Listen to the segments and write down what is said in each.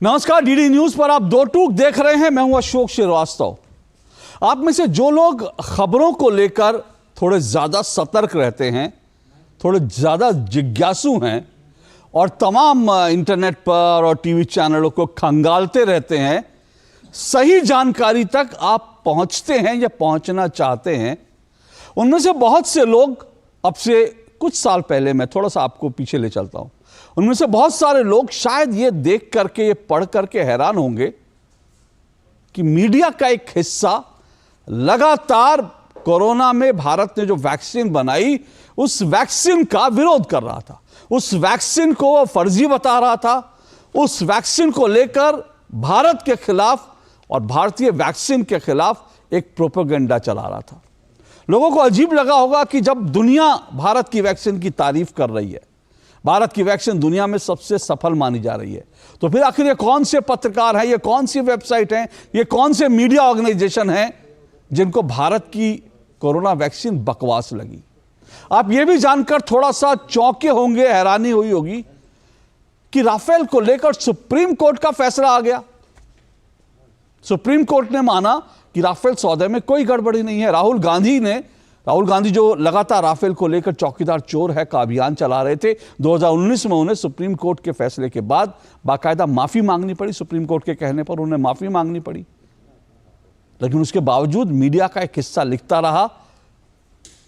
नमस्कार, DD news पर आप दो टूक देख रहे हैं। मैं हूं अशोक श्रीवास्तव। आप में से जो लोग खबरों को लेकर थोड़े ज्यादा सतर्क रहते हैं, थोड़े ज्यादा जिज्ञासु हैं और तमाम इंटरनेट पर और टीवी चैनलों को खंगालते रहते हैं, सही जानकारी तक आप पहुंचते हैं या पहुंचना चाहते हैं, उनमें से बहुत से लोग, अब से कुछ साल पहले, मैं थोड़ा सा आपको पीछे ले चलता हूं, उनमें से बहुत सारे लोग शायद ये देख करके, ये पढ़ करके हैरान होंगे कि मीडिया का एक हिस्सा लगातार कोरोना में भारत ने जो वैक्सीन बनाई, उस वैक्सीन का विरोध कर रहा था, उस वैक्सीन को वो फर्जी बता रहा था, उस वैक्सीन को लेकर भारत के खिलाफ और भारतीय वैक्सीन के खिलाफ एक प्रोपेगेंडा चला रहा था। लोगों को अजीब लगा होगा कि जब दुनिया भारत की वैक्सीन की तारीफ कर रही है, भारत की वैक्सीन दुनिया में सबसे सफल मानी जा रही है, तो फिर आखिर ये कौन से पत्रकार हैं, ये कौन सी वेबसाइट हैं, ये कौन से मीडिया ऑर्गेनाइजेशन हैं जिनको भारत की कोरोना वैक्सीन बकवास लगी। आप ये भी जानकर थोड़ा सा चौंके होंगे, हैरानी हुई होगी कि राफेल को लेकर सुप्रीम कोर्ट का फैसला आ गया। सुप्रीम कोर्ट ने माना कि राफेल सौदे में कोई गड़बड़ी नहीं है। राहुल गांधी जो लगातार राफेल को लेकर चौकीदार चोर है का अभियान चला रहे थे, 2019 में उन्हें सुप्रीम कोर्ट के फैसले के बाद बाकायदा माफी मांगनी पड़ी। सुप्रीम कोर्ट के कहने पर उन्हें माफी मांगनी पड़ी, लेकिन उसके बावजूद मीडिया का एक हिस्सा लिखता रहा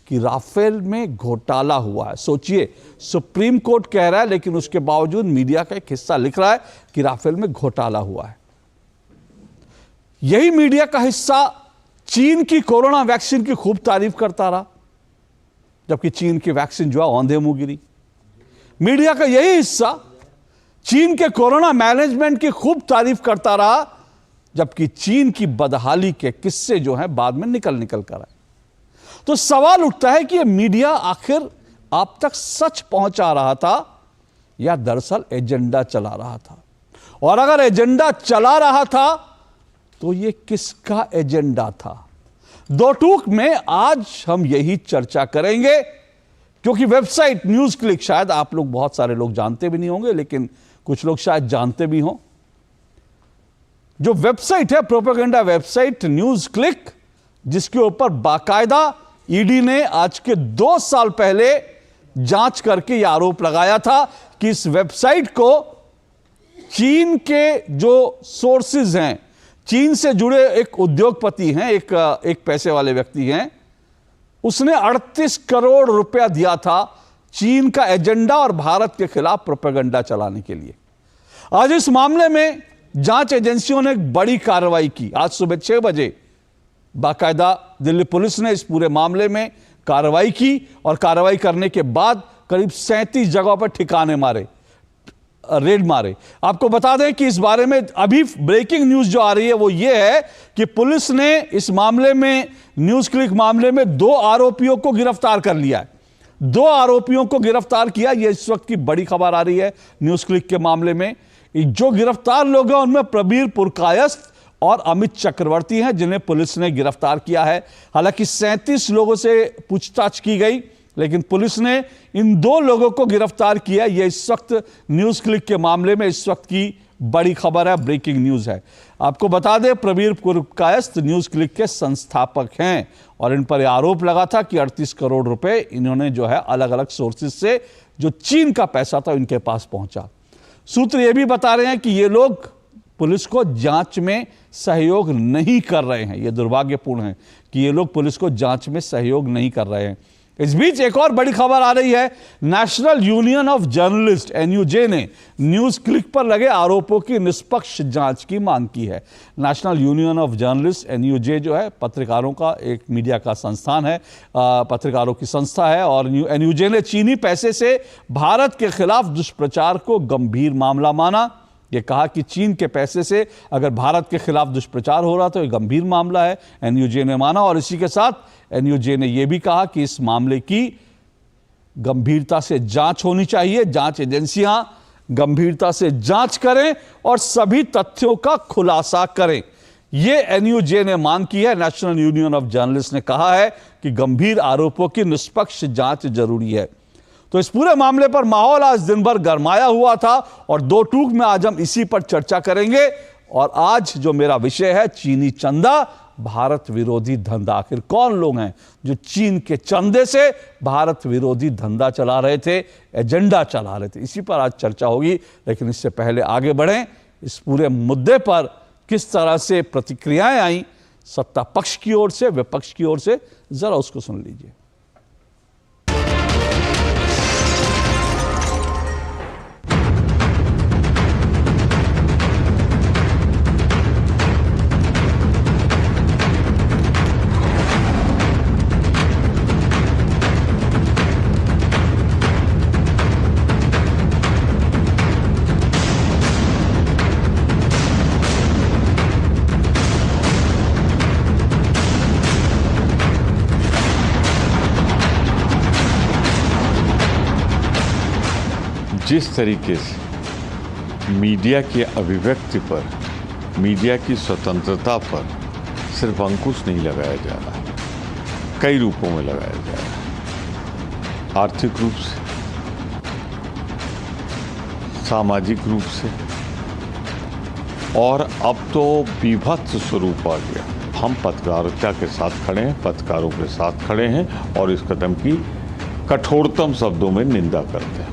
कि राफेल में घोटाला हुआ है। सोचिए, सुप्रीम कोर्ट कह रहा है, लेकिन उसके बावजूद मीडिया का एक हिस्सा लिख रहा है कि राफेल में घोटाला हुआ है। यही मीडिया का हिस्सा चीन की कोरोना वैक्सीन की खूब तारीफ करता रहा, जबकि चीन की वैक्सीन जो है औंधे मुंह गिरी। मीडिया का यही हिस्सा चीन के कोरोना मैनेजमेंट की खूब तारीफ करता रहा, जबकि चीन की बदहाली के किस्से जो हैं बाद में निकल कर आए। तो सवाल उठता है कि यह मीडिया आखिर आप तक सच पहुंचा रहा था या दरअसल एजेंडा चला रहा था, और अगर एजेंडा चला रहा था तो ये किसका एजेंडा था। दो टूक में आज हम यही चर्चा करेंगे, क्योंकि वेबसाइट न्यूज क्लिक, शायद आप लोग, बहुत सारे लोग जानते भी नहीं होंगे, लेकिन कुछ लोग शायद जानते भी हों। जो वेबसाइट है, प्रोपेगेंडा वेबसाइट न्यूज क्लिक, जिसके ऊपर बाकायदा ईडी ने आज के 2 साल पहले जांच करके यह आरोप लगाया था कि इस वेबसाइट को चीन के जो सोर्सेज हैं, चीन से जुड़े एक उद्योगपति हैं, एक पैसे वाले व्यक्ति हैं, उसने 38 करोड़ रुपया दिया था चीन का एजेंडा और भारत के खिलाफ प्रोपेगेंडा चलाने के लिए। आज इस मामले में जांच एजेंसियों ने एक बड़ी कार्रवाई की। आज सुबह 6 बजे बाकायदा दिल्ली पुलिस ने इस पूरे मामले में कार्रवाई की, और कार्रवाई करने के बाद करीब 37 जगहों पर ठिकाने मारे, रेड मारे। आपको बता दें कि इस बारे में अभी ब्रेकिंग न्यूज जो आ रही है वो ये है कि पुलिस ने इस मामले में, न्यूज क्लिक मामले में, 2 आरोपियों को गिरफ्तार कर लिया है। 2 आरोपियों को गिरफ्तार किया, यह इस वक्त की बड़ी खबर आ रही है न्यूज क्लिक के मामले में। जो गिरफ्तार लोग हैं उनमें प्रबीर पुरकायस्थ और अमित चक्रवर्ती हैं, जिन्हें पुलिस ने गिरफ्तार किया है। हालांकि 37 लोगों से पूछताछ की गई, लेकिन पुलिस ने इन 2 लोगों को गिरफ्तार किया। यह इस वक्त न्यूज क्लिक के मामले में इस वक्त की बड़ी खबर है, ब्रेकिंग न्यूज है। आपको बता दें, प्रबीर पुरकायस्थ न्यूज क्लिक के संस्थापक हैं, और इन पर आरोप लगा था कि 38 करोड़ रुपए इन्होंने जो है अलग अलग सोर्सेज से, जो चीन का पैसा था, इनके पास पहुंचा। सूत्र यह भी बता रहे हैं कि ये लोग पुलिस को जांच में सहयोग नहीं कर रहे हैं। यह दुर्भाग्यपूर्ण है कि ये लोग पुलिस को जांच में सहयोग नहीं कर रहे हैं। इस बीच एक और बड़ी खबर आ रही है। National union of journalist NUJ ने न्यूज क्लिक पर लगे आरोपों की निष्पक्ष जांच की मांग की है। National union of journalist NUJ जो है पत्रकारों का एक मीडिया का संस्थान है, पत्रकारों की संस्था है, और एनयूजे ने चीनी पैसे से भारत के खिलाफ दुष्प्रचार को गंभीर मामला माना। ये कहा कि चीन के पैसे से अगर भारत के खिलाफ दुष्प्रचार हो रहा तो ये गंभीर मामला है, एनयूजे ने माना। और इसी के साथ एनयूजे ने यह भी कहा कि इस मामले की गंभीरता से जांच होनी चाहिए, जांच एजेंसियां गंभीरता से जांच करें और सभी तथ्यों का खुलासा करें। यह एनयूजे ने मांग की है। नेशनल यूनियन ऑफ जर्नलिस्ट ने कहा है कि गंभीर आरोपों की निष्पक्ष जांच जरूरी है। तो इस पूरे मामले पर माहौल आज दिन भर गरमाया हुआ था और दो टूक में आज हम इसी पर चर्चा करेंगे। और आज जो मेरा विषय है, चीनी चंदा, भारत विरोधी धंधा। आखिर कौन लोग हैं जो चीन के चंदे से भारत विरोधी धंधा चला रहे थे, एजेंडा चला रहे थे, इसी पर आज चर्चा होगी। लेकिन इससे पहले आगे बढ़ें, इस पूरे मुद्दे पर किस तरह से प्रतिक्रियाएं आई सत्ता पक्ष की ओर से, विपक्ष की ओर से, जरा उसको सुन लीजिए। जिस तरीके से मीडिया की अभिव्यक्ति पर, मीडिया की स्वतंत्रता पर सिर्फ अंकुश नहीं लगाया जा रहा है, कई रूपों में लगाया जा रहा है। आर्थिक रूप से, सामाजिक रूप से, और अब तो बीभत्स स्वरूप आ गया। हम पत्रकारिता के साथ खड़े हैं, पत्रकारों के साथ खड़े हैं और इस कदम की कठोरतम शब्दों में निंदा करते हैं।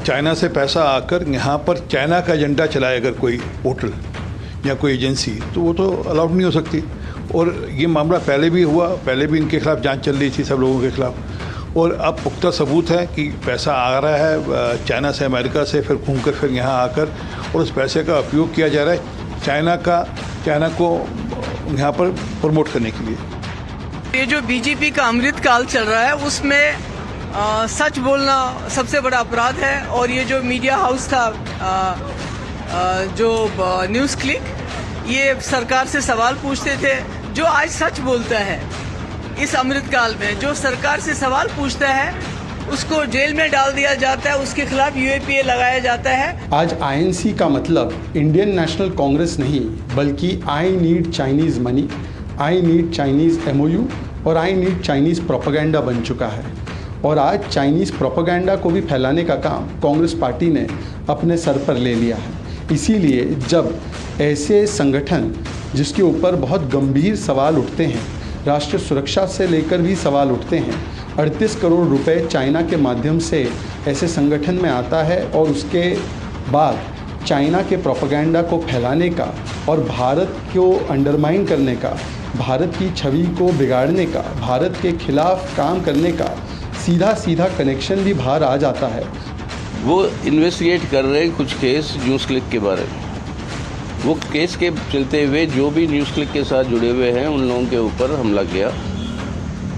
चाइना से पैसा आकर यहाँ पर चाइना का एजेंडा चलाए अगर कोई होटल या कोई एजेंसी, तो वो तो अलाउड नहीं हो सकती। और ये मामला पहले भी हुआ, पहले भी इनके खिलाफ जांच चल रही थी सब लोगों के खिलाफ। और अब पुख्ता सबूत है कि पैसा आ रहा है चाइना से, अमेरिका से, फिर घूम कर फिर यहाँ आकर, और उस पैसे का उपयोग किया जा रहा है चाइना को यहाँ पर प्रमोट करने के लिए। ये जो बीजेपी का अमृतकाल चल रहा है उसमें सच बोलना सबसे बड़ा अपराध है। और ये जो मीडिया हाउस था जो न्यूज़ क्लिक, ये सरकार से सवाल पूछते थे। जो आज सच बोलता है इस अमृतकाल में, जो सरकार से सवाल पूछता है, उसको जेल में डाल दिया जाता है, उसके खिलाफ यूएपीए लगाया जाता है। आज आईएनसी का मतलब इंडियन नेशनल कांग्रेस नहीं, बल्कि I need Chinese money, I need Chinese MOU और आई नीड चाइनीज़ प्रोपेगेंडा बन चुका है। और आज चाइनीज़ प्रोपेगेंडा को भी फैलाने का काम कांग्रेस पार्टी ने अपने सर पर ले लिया है। इसीलिए जब ऐसे संगठन जिसके ऊपर बहुत गंभीर सवाल उठते हैं, राष्ट्रीय सुरक्षा से लेकर भी सवाल उठते हैं, 38 करोड़ रुपए चाइना के माध्यम से ऐसे संगठन में आता है और उसके बाद चाइना के प्रोपेगेंडा को फैलाने का और भारत को अंडरमाइन करने का, भारत की छवि को बिगाड़ने का, भारत के खिलाफ काम करने का सीधा कनेक्शन भी बाहर आ जाता है। वो इन्वेस्टिगेट कर रहे हैं कुछ केस न्यूज़ क्लिक के बारे में। वो केस के चलते हुए जो भी न्यूज़ क्लिक के साथ जुड़े हुए हैं उन लोगों के ऊपर हमला किया,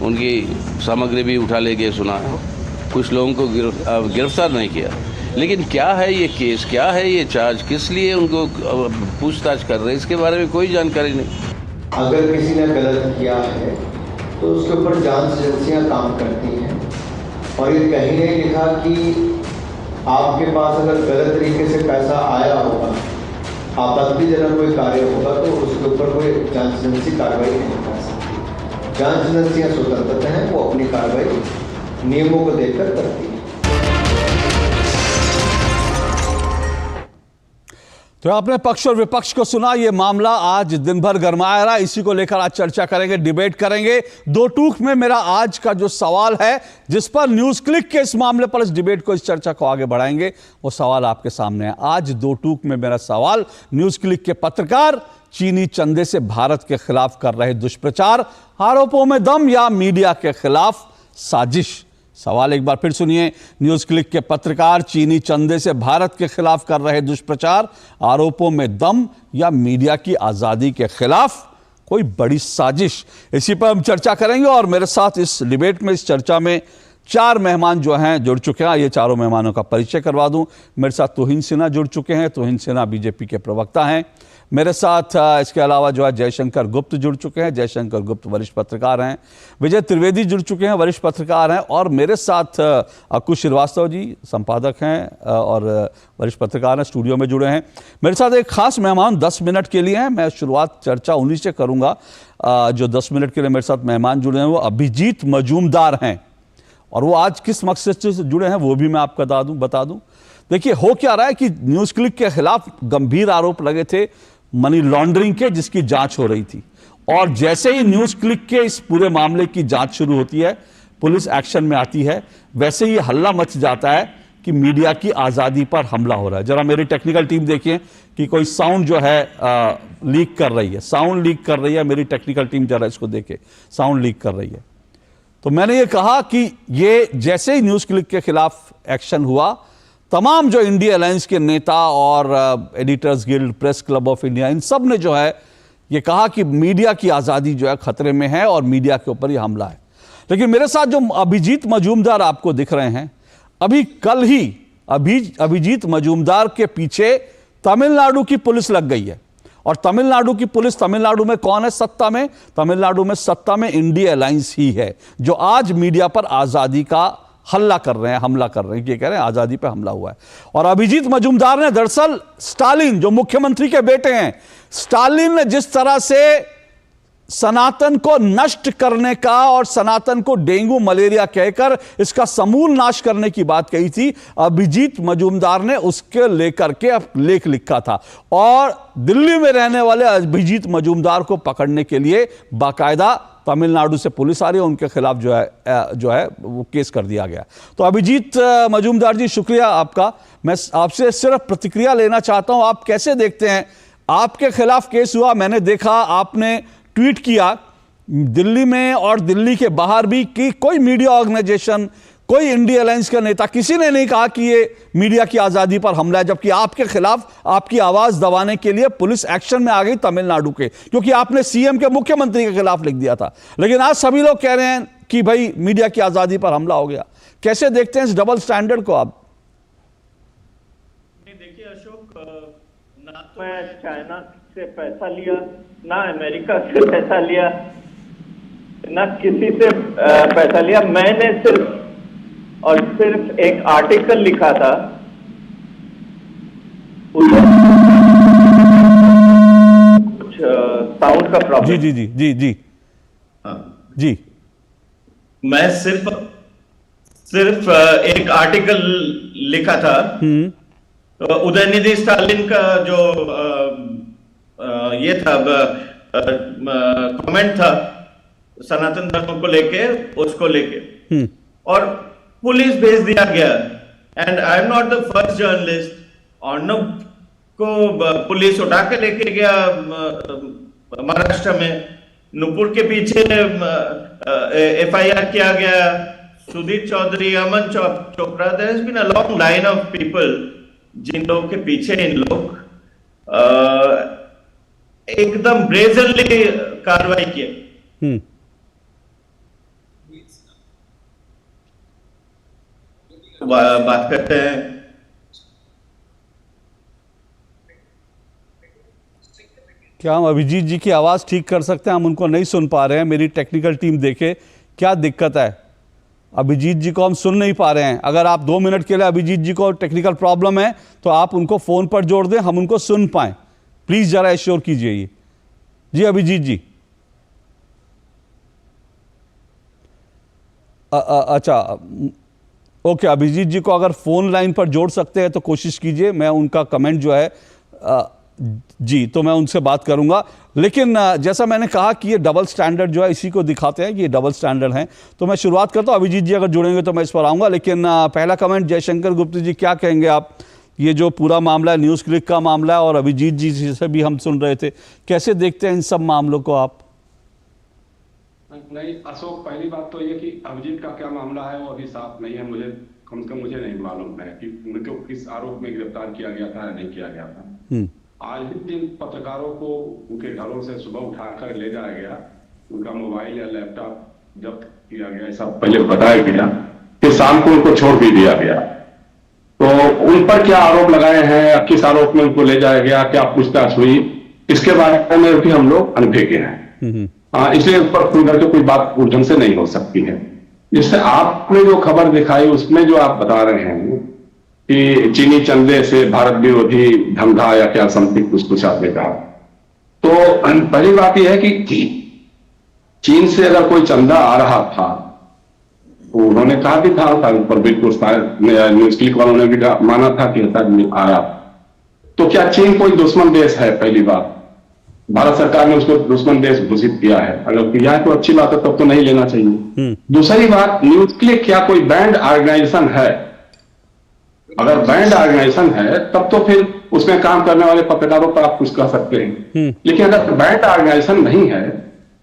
उनकी सामग्री भी उठा ले गए, सुना। कुछ लोगों को गिरफ्तार नहीं किया। लेकिन क्या है ये केस, क्या है ये चार्ज, किस लिए उनको पूछताछ कर रहे हैं, इसके बारे में कोई जानकारी नहीं। अगर किसी ने गलत किया है तो उसके ऊपर जांच एजेंसियां काम करती हैं। और ये कहीं नहीं लिखा कि आपके पास अगर गलत तरीके से पैसा आया होगा, आपत्तिजनक कोई कार्य होगा, तो उसके ऊपर कोई जांच एजेंसी कार्रवाई नहीं कर सकती। जांच एजेंसियां स्वतंत्र हैं, वो अपनी कार्रवाई नियमों को देखकर करती हैं। तो आपने पक्ष और विपक्ष को सुना। ये मामला आज दिन भर गरमाया रहा, इसी को लेकर आज चर्चा करेंगे, डिबेट करेंगे। दो टूक में मेरा आज का जो सवाल है, जिस पर न्यूज़ क्लिक के इस मामले पर इस डिबेट को, इस चर्चा को आगे बढ़ाएंगे, वो सवाल आपके सामने है। आज दो टूक में मेरा सवाल, न्यूज़ क्लिक के पत्रकार चीनी चंदे से भारत के खिलाफ कर रहे दुष्प्रचार, आरोपों में दम या मीडिया के खिलाफ साजिश। सवाल एक बार फिर सुनिए। न्यूज़ क्लिक के पत्रकार चीनी चंदे से भारत के खिलाफ कर रहे दुष्प्रचार, आरोपों में दम या मीडिया की आज़ादी के खिलाफ कोई बड़ी साजिश। इसी पर हम चर्चा करेंगे और मेरे साथ इस डिबेट में, इस चर्चा में चार मेहमान जो हैं जुड़ चुके हैं। ये चारों मेहमानों का परिचय करवा दूं। मेरे साथ तोहिन सिन्हा जुड़ चुके हैं। तोहिन सिन्हा बीजेपी के प्रवक्ता हैं। मेरे साथ इसके अलावा जो है जयशंकर गुप्त जुड़ चुके हैं। जयशंकर गुप्त वरिष्ठ पत्रकार हैं। विजय त्रिवेदी जुड़ चुके हैं, वरिष्ठ पत्रकार हैं। और मेरे साथ अकुश श्रीवास्तव जी संपादक हैं और वरिष्ठ पत्रकार हैं, स्टूडियो में जुड़े हैं। मेरे साथ एक खास मेहमान 10 मिनट के लिए हैं। मैं शुरुआत चर्चा उन्हीं से करूँगा। जो 10 मिनट के लिए मेरे साथ मेहमान जुड़े हैं वो अभिजीत मजूमदार हैं और वो आज किस मकसद से जुड़े हैं वो भी मैं आपको बता दूं। देखिए हो क्या रहा है कि न्यूज़ क्लिक के खिलाफ गंभीर आरोप लगे थे मनी लॉन्ड्रिंग के, जिसकी जांच हो रही थी, और जैसे ही न्यूज़ क्लिक के इस पूरे मामले की जांच शुरू होती है, पुलिस एक्शन में आती है, वैसे ही हल्ला मच जाता है कि मीडिया की आज़ादी पर हमला हो रहा है। जरा मेरी टेक्निकल टीम देखिए कि कोई साउंड जो है लीक कर रही है, साउंड लीक कर रही है। मेरी टेक्निकल टीम जरा इसको देखे, साउंड लीक कर रही है। तो मैंने ये कहा कि ये जैसे ही न्यूज़ क्लिक के खिलाफ एक्शन हुआ, तमाम जो इंडिया अलायंस के नेता और editors guild, press club of India, इन सब ने जो है ये कहा कि मीडिया की आज़ादी जो है खतरे में है और मीडिया के ऊपर ये हमला है। लेकिन मेरे साथ जो अभिजीत मजूमदार आपको दिख रहे हैं, अभी कल ही अभिजीत मजूमदार के पीछे तमिलनाडु की पुलिस लग गई है। और तमिलनाडु की पुलिस, तमिलनाडु में कौन है सत्ता में? तमिलनाडु में सत्ता में इंडिया अलायंस ही है, जो आज मीडिया पर आज़ादी का हमला कर रहे हैं, ये कह रहे हैं आज़ादी पे हमला हुआ है। और अभिजीत मजूमदार ने दरअसल स्टालिन, जो मुख्यमंत्री के बेटे हैं, स्टालिन ने जिस तरह से सनातन को नष्ट करने का और सनातन को डेंगू मलेरिया कहकर इसका समूल नाश करने की बात कही थी, अभिजीत मजूमदार ने उसके लेकर के लेख लिखा था। और दिल्ली में रहने वाले अभिजीत मजूमदार को पकड़ने के लिए बाकायदा तमिलनाडु से पुलिस आ रही है, उनके खिलाफ जो है वो केस कर दिया गया। तो अभिजीत मजूमदार जी, शुक्रिया आपका। मैं आपसे सिर्फ प्रतिक्रिया लेना चाहता हूं, आप कैसे देखते हैं? आपके खिलाफ केस हुआ, मैंने देखा आपने ट्वीट किया दिल्ली में और दिल्ली के बाहर भी कि कोई मीडिया ऑर्गेनाइजेशन, कोई इंडिया अलायंस का नेता, किसी ने नहीं कहा कि ये मीडिया की आज़ादी पर हमला है, जबकि आपके खिलाफ आपकी आवाज़ दबाने के लिए पुलिस एक्शन में आ गई तमिलनाडु के, क्योंकि आपने सीएम के, मुख्यमंत्री के खिलाफ लिख दिया था। लेकिन आज सभी लोग कह रहे हैं कि भाई मीडिया की आज़ादी पर हमला हो गया। कैसे देखते हैं इस डबल स्टैंडर्ड को आप? देखिए अशोक, ना तो मैं चाइना से पैसा लिया, ना अमेरिका से पैसा लिया, ना किसी से पैसा लिया। मैंने सिर्फ एक आर्टिकल लिखा था, कुछ साउंड का प्रॉब्लम। जी हाँ जी, मैं सिर्फ एक आर्टिकल लिखा था। उदयनिधि स्टालिन का जो ये था कमेंट था सनातन धर्म को लेके, उसको लेके, और पुलिस भेज दिया गया। And I am not the first journalist. Arnab को पुलिस उठा के लेके गया महाराष्ट्र में, नुपुर के पीछे FIR किया गया, Sudeep Chaudhary, Aman Chopra, there has been a long line of people जिन लोगों के पीछे इन लोग एकदम ब्रेजनली कार्रवाई किए। बात करते हैं। क्या हम अभिजीत जी की आवाज़ ठीक कर सकते हैं? हम उनको नहीं सुन पा रहे हैं। मेरी टेक्निकल टीम देखे क्या दिक्कत है। अभिजीत जी को हम सुन नहीं पा रहे हैं। अगर आप 2 मिनट के लिए अभिजीत जी को टेक्निकल प्रॉब्लम है तो आप उनको फ़ोन पर जोड़ दें, हम उनको सुन पाएं। प्लीज़ ज़रा एश्योर कीजिए ये। जी अभिजीत जी, अच्छा ओके, अभिजीत जी को अगर फ़ोन लाइन पर जोड़ सकते हैं तो कोशिश कीजिए। मैं उनका कमेंट जो है जी, तो मैं उनसे बात करूंगा। लेकिन जैसा मैंने कहा कि ये डबल स्टैंडर्ड जो है इसी को दिखाते हैं कि ये डबल स्टैंडर्ड हैं। तो मैं शुरुआत करता हूँ, अभिजीत जी अगर जुड़ेंगे तो मैं इस पर आऊँगा। लेकिन पहला कमेंट जयशंकर गुप्ता जी, क्या कहेंगे आप? ये जो पूरा मामला है, न्यूज़ क्लिक का मामला है, और अभिजीत जी से भी हम सुन रहे थे, कैसे देखते हैं इन सब मामलों को आप? नहीं अशोक, पहली बात तो ये कि अभिजीत का क्या मामला है वो अभी साफ नहीं है। मुझे कम से कम मुझे नहीं मालूम है कि उनको किस आरोप में गिरफ्तार किया गया था या नहीं किया गया था। आज ही दिन पत्रकारों को उनके घरों से सुबह उठाकर ले जाया गया, उनका मोबाइल या लैपटॉप जब्त किया गया, ऐसा पहले बताया गया, फिर शाम को उनको छोड़ भी दिया गया। तो उन पर क्या आरोप लगाए हैं, किस आरोप में उनको ले जाया गया, क्या पूछताछ हुई, इसके बारे में भी हम लोग अनभिज्ञ हैं। इसलिए उस पर खुल करके कोई बात ढंग से नहीं हो सकती है। जिससे आपने जो खबर दिखाई उसमें जो आप बता रहे हैं कि चीनी चंदे से भारत विरोधी धंधा या क्या समथिंग कुछ आपने कहा, तो पहली बात यह है कि चीन से अगर कोई चंदा आ रहा था उन्होंने कहा भी था पर बिल्कुल न्यूज क्लिक वालों ने भी माना था कि आया। तो क्या चीन कोई दुश्मन देश है? पहली बात, भारत सरकार ने उसको दुश्मन देश घोषित किया है, अगर किया है तो अच्छी बात है, तब तो नहीं लेना चाहिए। दूसरी बात, न्यूज क्लिक क्या कोई बैंड ऑर्गेनाइजेशन है? अगर बैंड ऑर्गेनाइजेशन है तब तो फिर उसमें काम करने वाले पत्रकारों पर आप कुछ कह सकते हैं, लेकिन अगर बैंड ऑर्गेनाइजेशन नहीं है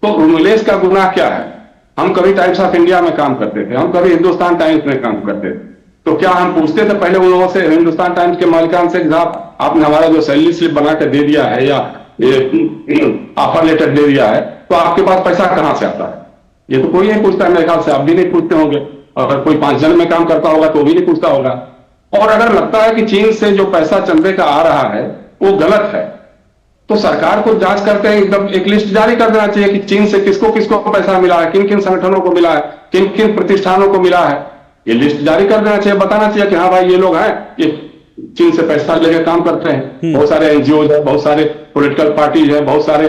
तो उन्मूलेश का गुनाह क्या है? हम कभी टाइम्स ऑफ इंडिया में काम करते थे, हम कभी हिंदुस्तान टाइम्स में काम करते थे, तो क्या हम पूछते थे पहले उन लोगों से, हिंदुस्तान टाइम्स के मालिकान से, साहब आपने हमारा जो सैलरी स्लिप बना के दे दिया है या ऑफर लेटर दे दिया है, तो आपके पास पैसा कहां से आता है? ये तो कोई नहीं पूछता, मेरे ख्याल से आप भी नहीं पूछते होंगे, अगर कोई 5 जन में काम करता होगा तो भी नहीं पूछता होगा। और अगर लगता है कि चीन से जो पैसा चंदे का आ रहा है वो गलत है, तो सरकार को जांच करके एकदम एक लिस्ट जारी कर देना चाहिए कि चीन से किसको किसको पैसा मिला है, किन किन संगठनों को मिला है, किन किन प्रतिष्ठानों को मिला है, ये लिस्ट जारी कर देना चाहिए, बताना चाहिए कि हाँ भाई ये लोग हैं, ये चीन से पैसा लेकर काम करते हैं। बहुत सारे एनजीओ है, बहुत सारे पॉलिटिकल पार्टीज है, बहुत सारे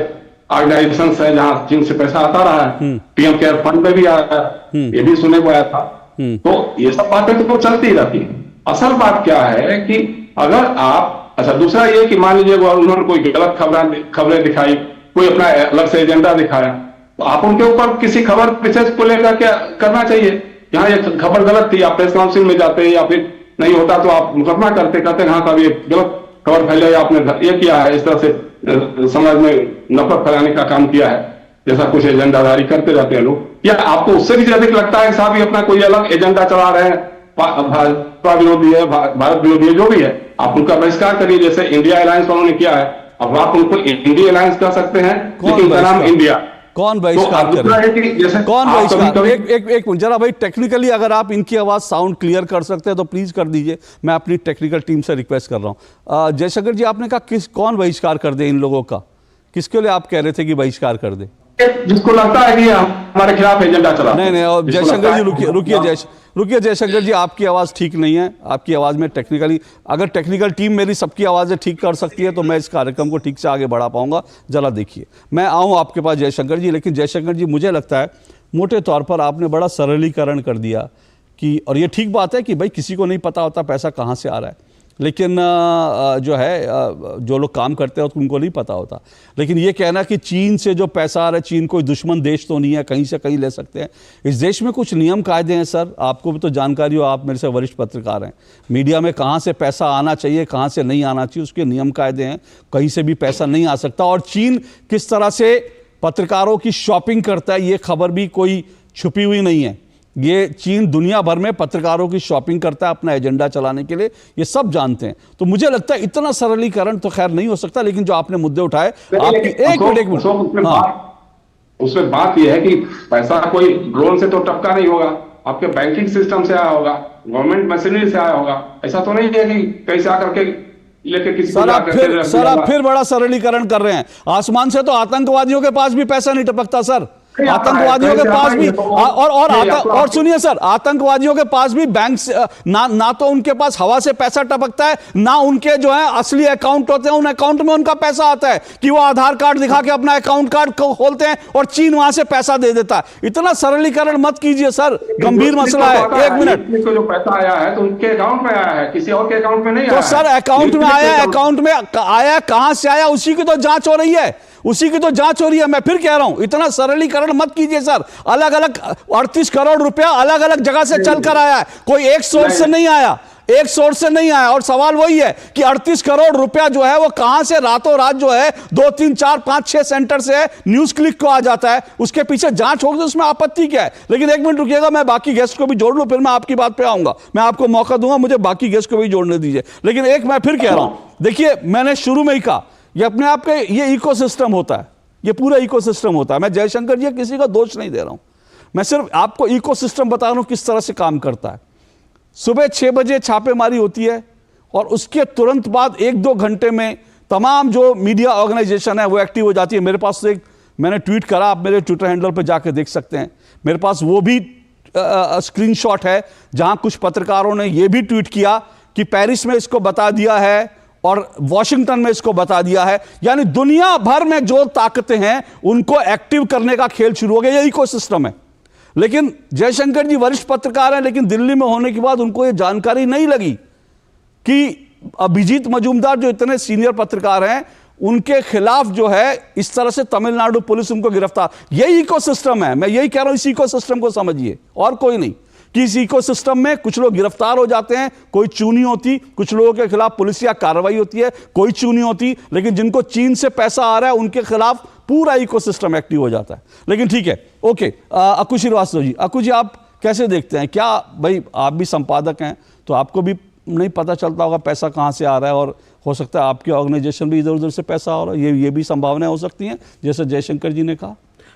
ऑर्गेनाइजेशन है जहां चीन से पैसा आता रहा है, पीएम केयर फंड में भी आया है, ये भी सुने को आया था। तो ये सब बातें तो चलती रहती है। असल बात क्या है कि अगर आप, अच्छा दूसरा ये कि मान लीजिए उन्होंने कोई गलत खबरें दिखाई, कोई अपना अलग से एजेंडा दिखाया, तो आप उनके ऊपर किसी खबर विशेष को लेकर क्या करना चाहिए, यहाँ ये खबर गलत थी, आप प्रेस काउंसिल में जाते या फिर नहीं होता तो आप मुकदमा कहते हाँ साहब ये गलत खबर फैलाई, आपने ये किया है, इस तरह से समाज में नफरत फैलाने का काम किया है, जैसा कुछ एजेंडाधारी करते रहते हैं लोग। या आपको उससे भी अधिक लगता है साहब ये अपना कोई अलग एजेंडा चला रहे हैं, भाजपा विरोधी है, भारत विरोधी है, जो भी है, आप उनका बहिष्कार करिए, जैसे इंडिया अलायंस वालों ने किया है। अब आप उनको इंडिया अलायंस कर सकते हैं, लेकिन उनका नाम इंडिया। कौन बहिष्कार करे? कौन बहिष्कार? एक मिनट जरा भाई, टेक्निकली अगर आप इनकी आवाज साउंड क्लियर कर सकते हैं तो प्लीज कर दीजिए, मैं अपनी टेक्निकल टीम से रिक्वेस्ट कर रहा हूं। जयशंकर जी, आपने कहा कौन बहिष्कार कर दे इन लोगों का? किसके लिए आप कह रहे थे कि बहिष्कार कर दे? जिसको लगता है कि हमारे खिलाफ एजेंडा चला। नहीं, और जयशंकर जी रुकिए जयशंकर जी, आपकी आवाज़ ठीक नहीं है, आपकी आवाज़ में टेक्निकली, अगर टेक्निकल टीम मेरी सबकी आवाज़ें ठीक कर सकती है तो मैं इस कार्यक्रम को ठीक से आगे बढ़ा पाऊंगा। जरा देखिए, मैं आऊँ आपके पास जयशंकर जी, लेकिन जयशंकर जी मुझे लगता है मोटे तौर पर आपने बड़ा सरलीकरण कर दिया कि, और ये ठीक बात है कि भाई किसी को नहीं पता होता पैसा कहाँ से आ रहा है, लेकिन जो है जो लोग काम करते हैं उनको नहीं पता होता। लेकिन ये कहना कि चीन से जो पैसा आ रहा है, चीन कोई दुश्मन देश तो नहीं है, कहीं से कहीं ले सकते हैं। इस देश में कुछ नियम कायदे हैं सर, आपको भी तो जानकारी हो, आप मेरे से वरिष्ठ पत्रकार हैं। मीडिया में कहाँ से पैसा आना चाहिए, कहाँ से नहीं आना चाहिए, उसके नियम कायदे हैं, कहीं से भी पैसा नहीं आ सकता। और चीन किस तरह से पत्रकारों की शॉपिंग करता है, ये खबर भी कोई छुपी हुई नहीं है। ये चीन दुनिया भर में पत्रकारों की शॉपिंग करता है अपना एजेंडा चलाने के लिए, ये सब जानते हैं। तो मुझे लगता है इतना सरलीकरण तो खैर नहीं हो सकता, लेकिन जो आपने मुद्दे उठाए, आपकी एक मिनट उसमें बात यह है कि पैसा कोई ड्रोन से तो टपका नहीं होगा, आपके बैंकिंग सिस्टम से आया होगा, गवर्नमेंट मशीनरी से आया होगा। ऐसा तो नहीं है कि कहीं से आकर के लेके किसी सर आप फिर बड़ा सरलीकरण कर रहे हैं। आसमान से तो आतंकवादियों के पास भी पैसा नहीं टपकता सर, आतंकवादियों के पास भी, और सुनिए सर, आतंकवादियों के पास भी बैंक से ना तो उनके पास हवा से पैसा टपकता है, ना उनके जो है असली अकाउंट होते हैं, उन अकाउंट में उनका पैसा आता है कि वो आधार कार्ड दिखा के अपना अकाउंट कार्ड खोलते हैं और चीन वहां से पैसा दे देता है। इतना सरलीकरण मत कीजिए सर, गंभीर मसला है। एक मिनट, जो पैसा आया है तो उनके अकाउंट में आया है, किसी और के अकाउंट में नहीं आया। तो सर अकाउंट में आया, अकाउंट में आया, कहां से आया, उसी की तो जांच हो रही है, उसी की तो जांच हो रही है। मैं फिर कह रहा हूं, इतना सरलीकरण मत कीजिए सर। अलग अलग 38 करोड़ रुपया अलग अलग जगह से चलकर आया है, कोई एक सोर्स से नहीं आया, एक सोर्स से नहीं आया। और सवाल वही है कि 38 करोड़ रुपया जो है वो कहां से रातों रात जो है 2, 3, 4, 5, 6 सेंटर से न्यूज क्लिक को आ जाता है, उसके पीछे जांच होगी तो उसमें आपत्ति क्या है। लेकिन एक मिनट रुकिएगा, मैं बाकी गेस्ट को भी जोड़ लूं, फिर मैं आपकी बात पे आऊंगा, मैं आपको मौका दूंगा, मुझे बाकी गेस्ट को भी जोड़ने दीजिए। लेकिन एक मैं फिर कह रहा हूं, देखिए मैंने शुरू में ही कहा, ये अपने आप के ये इकोसिस्टम होता है, ये पूरा इकोसिस्टम होता है। मैं जयशंकर जी किसी का दोष नहीं दे रहा हूं, मैं सिर्फ आपको इकोसिस्टम बता रहा हूं किस तरह से काम करता है। सुबह 6 बजे छापेमारी होती है और उसके तुरंत बाद 1-2 घंटे में तमाम जो मीडिया ऑर्गेनाइजेशन है वो एक्टिव हो जाती है। मेरे पास तो एक मैंने ट्वीट करा, आप मेरे ट्विटर हैंडल पर जाकर देख सकते हैं, मेरे पास वो भी स्क्रीनशॉट है जहां कुछ पत्रकारों ने यह भी ट्वीट किया कि पेरिस में इसको बता दिया है और वॉशिंगटन में इसको बता दिया है। यानी दुनिया भर में जो ताकतें हैं उनको एक्टिव करने का खेल शुरू हो गया, ये इकोसिस्टम है। लेकिन जयशंकर जी वरिष्ठ पत्रकार हैं, लेकिन दिल्ली में होने के बाद उनको यह जानकारी नहीं लगी कि अभिजीत मजूमदार जो इतने सीनियर पत्रकार हैं उनके खिलाफ जो है इस तरह से तमिलनाडु पुलिस उनको गिरफ्तार। यही इकोसिस्टम है, मैं यही कह रहा हूं, इस इकोसिस्टम को समझिए और कोई नहीं, कि इस इकोसिस्टम में कुछ लोग गिरफ्तार हो जाते हैं, कोई चूनी होती, कुछ लोगों के खिलाफ पुलिसिया कार्रवाई होती है, कोई चूनी होती, लेकिन जिनको चीन से पैसा आ रहा है उनके खिलाफ पूरा इकोसिस्टम एक्टिव हो जाता है। लेकिन ठीक है, ओके, अक्कू श्रीवास्तव जी, अक्कू जी आप कैसे देखते हैं? क्या भाई आप भी संपादक हैं तो आपको भी नहीं पता चलता होगा पैसा कहाँ से आ रहा है, और हो सकता है आपकी ऑर्गेनाइजेशन भी इधर उधर से पैसा आ रहा है, ये भी संभावनाएं हो सकती हैं जैसे जयशंकर जी ने कहा?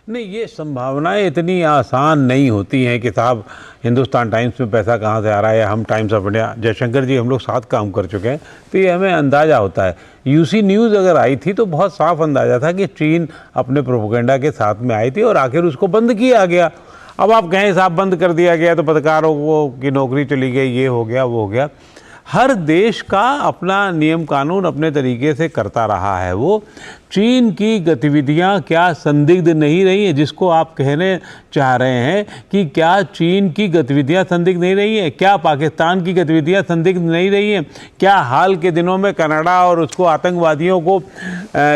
नहीं, ये संभावनाएं इतनी आसान नहीं होती हैं कि साहब हिंदुस्तान टाइम्स में पैसा कहाँ से आ रहा है या हम टाइम्स ऑफ इंडिया, जयशंकर जी हम लोग साथ काम कर चुके हैं तो ये हमें अंदाज़ा होता है। यूसी न्यूज़ अगर आई थी तो बहुत साफ अंदाज़ा था कि चीन अपने प्रोपेगेंडा के साथ में आई थी और आखिर उसको बंद किया गया। अब आप कहें साहब बंद कर दिया गया तो पत्रकारों की नौकरी चली गई, ये हो गया वो हो गया। हर देश का अपना नियम कानून अपने तरीके से करता रहा है। वो चीन की गतिविधियां क्या संदिग्ध नहीं रही हैं, जिसको आप कहने चाह रहे हैं कि क्या चीन की गतिविधियां संदिग्ध नहीं रही हैं, क्या पाकिस्तान की गतिविधियां संदिग्ध नहीं रही हैं, क्या हाल के दिनों में कनाडा और उसको आतंकवादियों को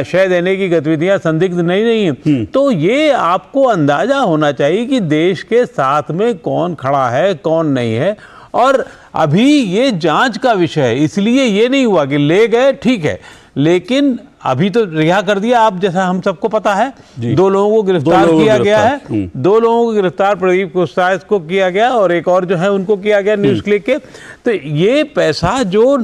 शय देने की गतिविधियां संदिग्ध नहीं रही हैं? तो ये आपको अंदाज़ा होना चाहिए कि देश के साथ में कौन खड़ा है कौन नहीं है। और अभी ये जांच का विषय है, इसलिए ये नहीं हुआ कि ले गए ठीक है, लेकिन अभी तो रिहा कर दिया। आप जैसा हम सबको पता है 2 लोगों को गिरफ्तार किया गया है, 2 लोगों को गिरफ्तार, प्रदीप कुस्ताज को किया गया और एक और जो है उनको किया गया न्यूज़ क्लिक के। तो ये पैसा जो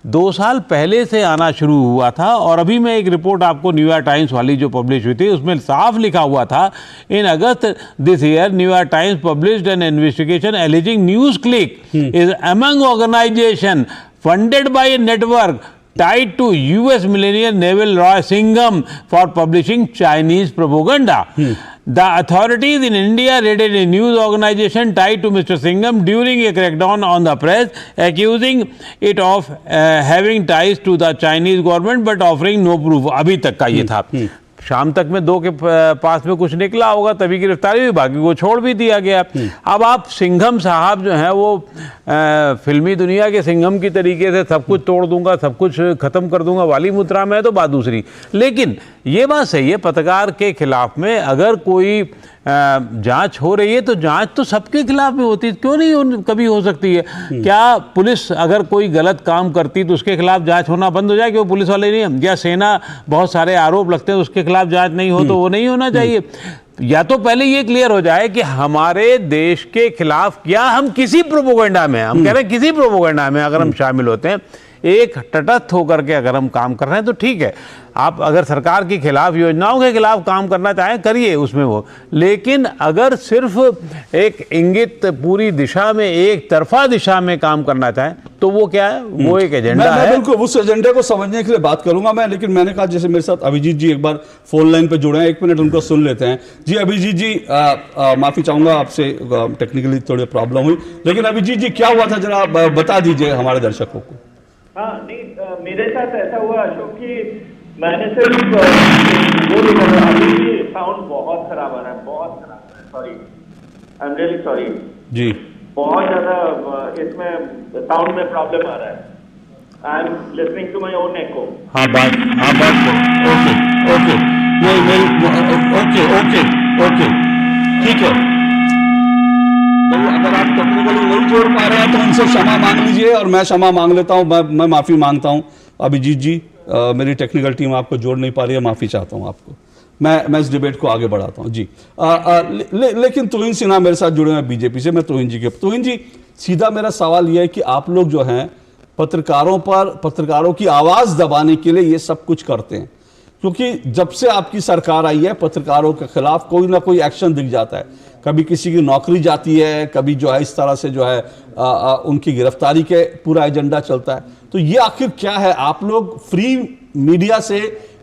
2 साल पहले से आना शुरू हुआ था, और अभी मैं एक रिपोर्ट आपको न्यूयॉर्क टाइम्स वाली जो पब्लिश हुई थी उसमें साफ लिखा हुआ था, इन अगस्त this year New York times published N investigation aliasing news click is among organisation funded by a network tied to US millionaire Neville Roy Singham for publishing Chinese propaganda. The authorities in India raided a news organization tied to Mr. Singham during a crackdown on the press, accusing it of having ties to the Chinese government but offering no proof. अभी तक का ये था। शाम तक में 2 के पास में कुछ निकला होगा तभी गिरफ्तारी हुई, बाकी को छोड़ भी दिया गया। अब आप सिंघम साहब जो हैं वो फिल्मी दुनिया के सिंघम की तरीके से सब कुछ तोड़ दूंगा, सब कुछ खत्म कर दूंगा वाली मुद्रा में है तो बात दूसरी। लेकिन ये बात सही है, पत्रकार के खिलाफ में अगर कोई जांच हो रही है तो जांच तो सबके खिलाफ में होती है, क्यों नहीं कभी हो सकती है? क्या पुलिस अगर कोई गलत काम करती तो उसके खिलाफ जांच होना बंद हो जाए कि वो पुलिस वाले नहीं हम, या सेना बहुत सारे आरोप लगते हैं उसके खिलाफ जांच नहीं हो तो वो नहीं होना चाहिए? या तो पहले ये क्लियर हो जाए कि हमारे देश के खिलाफ क्या हम किसी प्रोपेगेंडा में, हम कह रहे हैं किसी प्रोपेगेंडा में अगर हम शामिल होते हैं, एक तटस्थ होकर के अगर हम काम कर रहे हैं तो ठीक है। आप अगर सरकार के खिलाफ, योजनाओं के खिलाफ काम करना चाहें करिए उसमें वो, लेकिन अगर सिर्फ एक इंगित पूरी दिशा में, एक तरफा दिशा में काम करना चाहें तो वो क्या है? वो एक एजेंडा है। मैं बिल्कुल उस एजेंडे को समझने के लिए बात करूंगा मैं, लेकिन मैंने कहा जैसे मेरे साथ अभिजीत जी एक बार फोन लाइन पे जुड़े हैं, 1 मिनट उनको सुन लेते हैं। जी अभिजीत जी, माफी चाहूंगा आपसे, टेक्निकली थोड़ी प्रॉब्लम हुई, लेकिन अभिजीत जी क्या हुआ था जरा बता दीजिए हमारे दर्शकों को। हाँ नहीं, मेरे साथ ऐसा हुआ अशोक कि मैंने सिर्फ वो देखा था, अभी साउंड बहुत खराब आ रहा है, बहुत खराब आ रहा है, sorry, I am really sorry जी, बहुत ज्यादा इसमें साउंड में प्रॉब्लम आ रहा है। I am listening to my own echo. हाँ बात करो। ओके ओके ठीक है। अगर आप टेक्निकली नहीं जोड़ पा रहे हैं तो उनसे क्षमा मांग लीजिए और मैं क्षमा मांग लेता हूं, मैं माफ़ी मांगता हूं। अभिजीत जी, मेरी टेक्निकल टीम आपको जोड़ नहीं पा रही है, माफ़ी चाहता हूं आपको। मैं इस डिबेट को आगे बढ़ाता हूं जी। लेकिन तुहिन सिन्हा मेरे साथ जुड़े हैं बीजेपी से, मैं तुहिन जी के, तुहिन जी सीधा मेरा सवाल यह है कि आप लोग जो हैं पत्रकारों की आवाज़ दबाने के लिए ये सब कुछ करते हैं, क्योंकि जब से आपकी सरकार आई है पत्रकारों के खिलाफ कोई ना कोई एक्शन दिख जाता है, कभी किसी की नौकरी जाती है, कभी जो है इस तरह से जो है उनकी गिरफ्तारी के पूरा एजेंडा चलता है। तो ये आखिर क्या है? आप लोग फ्री मीडिया से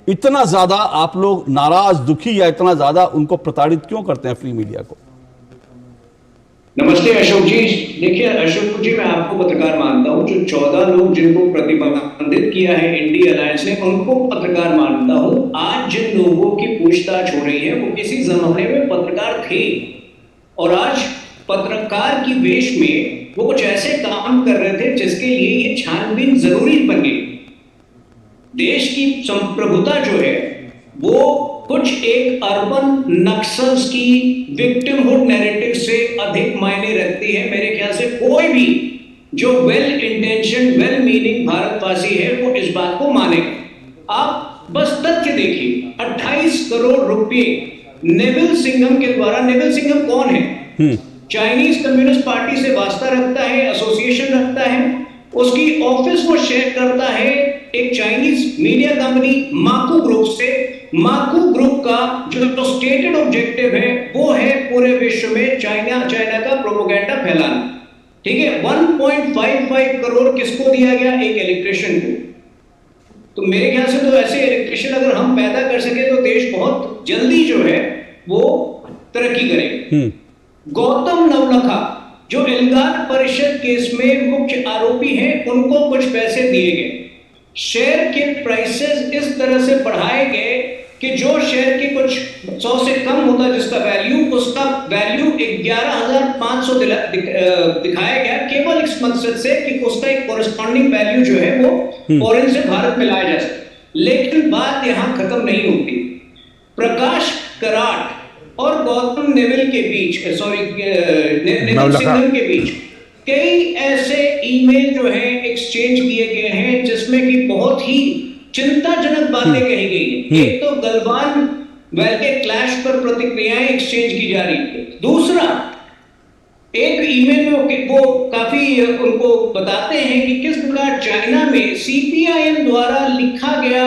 इतना ज़्यादा आप लोग नाराज, दुखी या इतना ज़्यादा उनको प्रताड़ित क्यों करते हैं फ्री मीडिया को? नमस्ते अशोक जी। देखिए अशोक जी, मैं आपको पत्रकार मानता हूं। जो 14 लोग जिनको प्रतिबंधित किया है इंडिया अलायंस ने, उनको पत्रकार मानता हूं। आज जिन लोगों की पूछताछ हो रही है वो किसी जमाने में पत्रकार थे और आज पत्रकार की वेश में वो कुछ ऐसे काम कर रहे थे जिसके लिए ये छानबीन जरूरी बन गई। देश की संप्रभुता जो है वो कुछ एक अर्बन नक्सल्स की विक्टिमहुड नैरेटिव से अधिक मायने रखती है। मेरे ख्याल से कोई भी जो वेल इंटेंशन वेल मीनिंग भारतवासी है वो इस बात को मानेगा। आप बस तथ्य देखिए, 28 करोड़ रुपए नेविल सिंघम के द्वारा। नेविल सिंघम कौन है? चाइनीज कम्युनिस्ट पार्टी से वास्ता रखता है, एसोसिएशन रखता है, उसकी ऑफिस को शेयर करता है एक चाइनीज मीडिया कंपनी माकू ग्रुप से। माकू ग्रुप का जो स्टेटेड ऑब्जेक्टिव है वो है पूरे विश्व में चाइना का प्रोपेगेंडा फैलाना। ठीक है, 1.55 करोड़ किसको दिया गया? एक इलेक्ट्रिशियन को। तो मेरे ख्याल से तो ऐसे इलेक्ट्रिशियन अगर हम पैदा कर सके तो देश बहुत जल्दी जो है वो तरक्की करेगा। गौतम नवलखा जो एल्गार परिषद केस में मुख्य आरोपी हैं, उनको कुछ पैसे दिए गए। शेयर के प्राइसेस इस तरह से बढ़ाए गए कि जो शेयर की कुछ 100 से कम होता जिसका वैल्यू, उसका वैल्यू 11,500 दिखाया गया, केवल इस मकसद से कि उसका एक कोरस्पॉन्डिंग वैल्यू जो है वो फॉरेन से भारत में लाया जा सके। लेकिन बात यहां खत्म नहीं होती। प्रकाश कराट और गौतम नेविल के बीच, नेविल सिंघम के बीच कई ऐसे ईमेल जो है एक्सचेंज किए गए हैं जिसमें कि बहुत ही चिंताजनक बातें कही गई है। एक तो गलवान वेल के क्लैश पर प्रतिक्रियाएं एक्सचेंज की जा रही है। दूसरा, एक ईमेल में वो काफी उनको बताते हैं कि किस प्रकार चाइना में सीपीआईएम द्वारा लिखा गया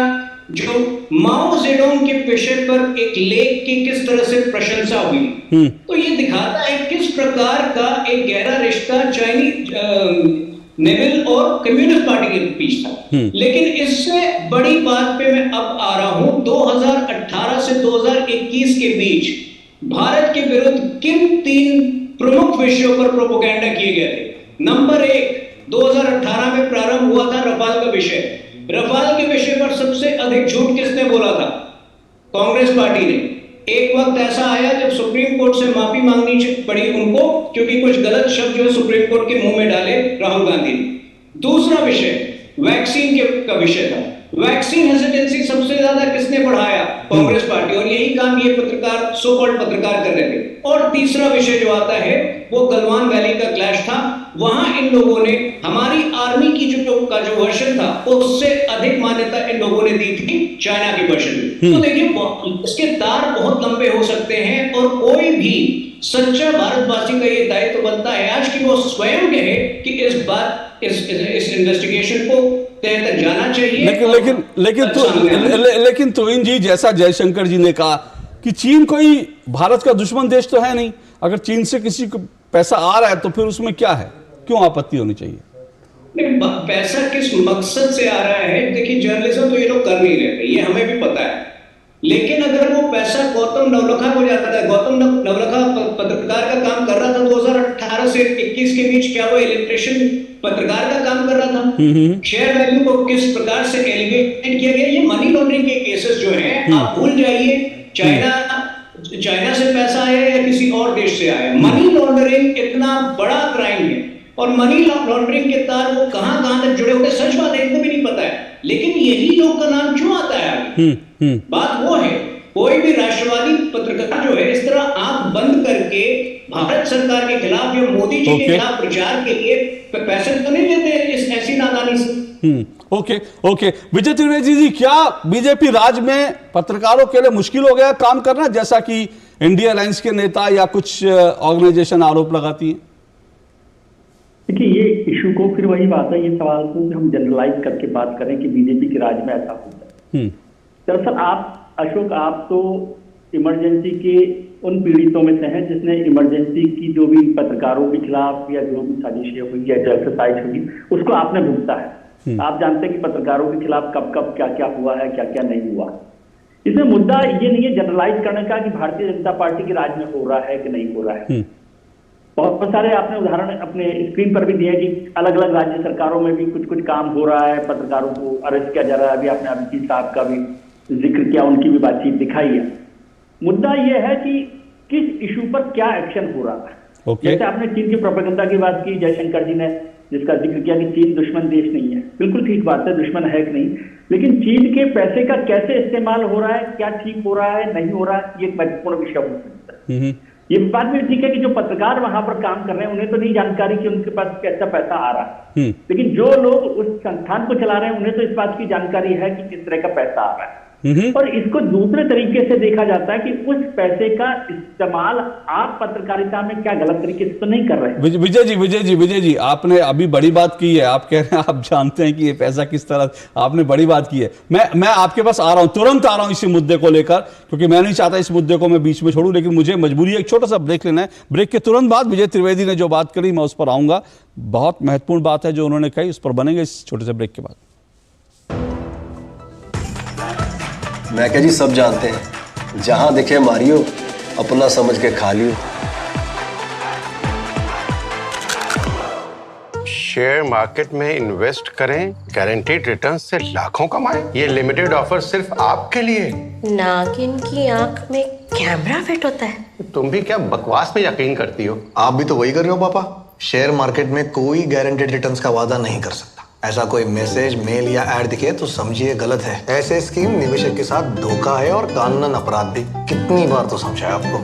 जो माओ जेडोंग के विषय पर एक लेख की किस तरह से प्रशंसा हुई। तो ये दिखाता है किस प्रकार का एक गहरा रिश्ता चाइनीज नेविल और कम्युनिस्ट पार्टी के बीच था। लेकिन इससे बड़ी बात पे मैं अब आ रहा हूं, 2018 से 2021 के बीच भारत के विरुद्ध किन 3 प्रमुख विषयों पर प्रोपेगेंडा किए गए थे? नंबर 1, 2018 में प्रारंभ हुआ था रफाल का विषय। रफाल के विषय पर सबसे अधिक झूठ किसने बोला था? कांग्रेस पार्टी ने। एक वक्त ऐसा आया जब सुप्रीम कोर्ट से माफी मांगनी पड़ी उनको, क्योंकि कुछ गलत शब्द जो सुप्रीम कोर्ट के मुंह में डाले राहुल गांधी ने। दूसरा विषय वैक्सीन का विषय था। वैक्सीन हेजिटेंसी सबसे ज्यादा किसने बढ़ाया? कांग्रेस पार्टी। और यही काम ये पत्रकार, सो कॉल्ड पत्रकार कर रहे थे। और तीसरा विषय जो आता है वो गलवान वैली का क्लैश था। वहां इन लोगों ने हमारी आर्मी की जो वर्जन था उससे अधिक मान्यता इन लोगों ने दी थी चाइना की वर्जन में। तो देखिए इसके तार बहुत लंबे हो सकते हैं और कोई भी सच्चा भारतवासी का ये दायित्व बनता है आज कि वो स्वयं कहे कि इस इन्वेस्टिगेशन को तय तक जाना चाहिए। लेकिन तुविन जी, जैसा जयशंकर जी ने कहा कि चीन कोई भारत का दुश्मन देश तो है नहीं। अगर चीन से किसी को पैसा आ रहा है तो फिर उसमें क्या है, क्यों आपत्ति होनी चाहिए? नहीं, पैसा किस मकसद से आ रहा है? देखिए जर्नलिज्म तो ये लोग कर नहीं रहे, ये हमें भी पता है। लेकिन अगर वो पैसा गौतम नवलखा को जाता है, गौतम नवलखा पत्रकार का काम कर रहा था 2018 से 21 के बीच, क्या वो इलेक्ट्रिशियन पत्रकार का काम कर रहा था? शेयर वैल्यू को किस प्रकार से एलिवेट किया गया? ये मनी लॉन्ड्रिंग के केसेस जो हैं, आप भूल जाइए चाइना से पैसा आया या किसी और देश से आया। मनी लॉन्ड्रिंग इतना बड़ा क्राइम है और मनी लॉन्ड्रिंग के तार वो कहां तक जुड़े होते, सच बात है, इनको भी नहीं पता है। लेकिन यही लोग का नाम क्यों आता है? बात वो है, कोई भी राष्ट्रवादी पत्रकार जो है इस तरह आंख बंद करके भारत सरकार के खिलाफ या मोदी जी के खिलाफ प्रचार के लिए पैसे तो नहीं लेते इस ऐसी नादानी से। ओके विजय त्रिवेदी जी, क्या बीजेपी राज में पत्रकारों के लिए मुश्किल हो गया काम करना, जैसा कि इंडिया अलायंस के नेता या कुछ ऑर्गेनाइजेशन आरोप लगाती हैं? देखिए ये इशू को फिर वही बात है, ये सवाल को हम जनरलाइज करके बात करें कि बीजेपी के राज में ऐसा होता है। दरअसल अशोक, आप तो इमरजेंसी के उन पीड़ितों में से हैं जिसने इमरजेंसी की जो भी पत्रकारों के खिलाफ या जो भी साजिशें हुई या जो एक्सरसाइज हुई उसको आपने भुगता है। आप जानते हैं कि पत्रकारों के खिलाफ कब कब क्या क्या हुआ है, क्या क्या नहीं हुआ। इसमें मुद्दा ये नहीं है जनरलाइज करने का कि भारतीय जनता पार्टी के राज में हो रहा है कि नहीं हो रहा है। बहुत सारे आपने उदाहरण अपने स्क्रीन पर भी दिए कि अलग अलग राज्य सरकारों में भी कुछ कुछ काम हो रहा है, पत्रकारों को अरेस्ट किया जा रहा है। अभी आपने अभिजीत साहब का भी जिक्र किया, उनकी भी बातचीत दिखाई है। मुद्दा यह है कि किस इशू पर क्या एक्शन हो रहा है। Okay. जैसे आपने चीन की प्रोपेगेंडा की बात की, जयशंकर जी ने जिसका जिक्र किया कि चीन दुश्मन देश नहीं है, बिल्कुल ठीक बात है, दुश्मन है कि नहीं, लेकिन चीन के पैसे का कैसे इस्तेमाल हो रहा है, क्या ठीक हो रहा है, नहीं हो रहा है, ये एक महत्वपूर्ण विषय हो सकता है। ये बात भी ठीक है कि जो पत्रकार वहां पर काम कर रहे हैं उन्हें तो नहीं जानकारी कि उनके पास कैसा पैसा आ रहा है, लेकिन जो लोग उस संस्थान को चला रहे हैं उन्हें तो इस बात की जानकारी है कि किस तरह का पैसा आ रहा है। और इसको दूसरे तरीके से देखा जाता है कि उस पैसे का इस्तेमाल आप पत्रकारिता में क्या गलत तरीके से तो नहीं कर रहे हैं। विजय जी आपने अभी बड़ी बात की है, आप कह रहे हैं आप जानते हैं कि ये पैसा किस तरह, आपने बड़ी बात की है। मैं आपके पास आ रहा हूं, तुरंत आ रहा हूं इसी मुद्दे को लेकर, क्योंकि मैं नहीं चाहता इस मुद्दे को मैं बीच में छोड़ूं, लेकिन मुझे मजबूरी है एक छोटा सा ब्रेक लेना है। ब्रेक के तुरंत बाद विजय त्रिवेदी ने जो बात करी मैं उस पर आऊंगा, बहुत महत्वपूर्ण बात है जो उन्होंने कही, उस पर बनेंगे इस छोटे से ब्रेक के बाद। मैं क्या जी सब जानते हैं, जहां दिखे मारियो, अपना समझ के खा लियो। शेयर मार्केट में इन्वेस्ट करें, गारंटीड रिटर्न से लाखों कमाएं। ये लिमिटेड ऑफर सिर्फ आपके लिए। नागिन की आंख में कैमरा फिट होता है। तुम भी क्या बकवास में यकीन करती हो? आप भी तो वही कर रहे हो पापा। शेयर मार्केट में कोई गारंटीड रिटर्न्स का वादा नहीं कर सकता। ऐसा कोई मैसेज, मेल या ऐड दिखे तो समझिए गलत है। ऐसे स्कीम निवेशक के साथ धोखा है और कानूनन अपराध भी। कितनी बार तो समझाया आपको।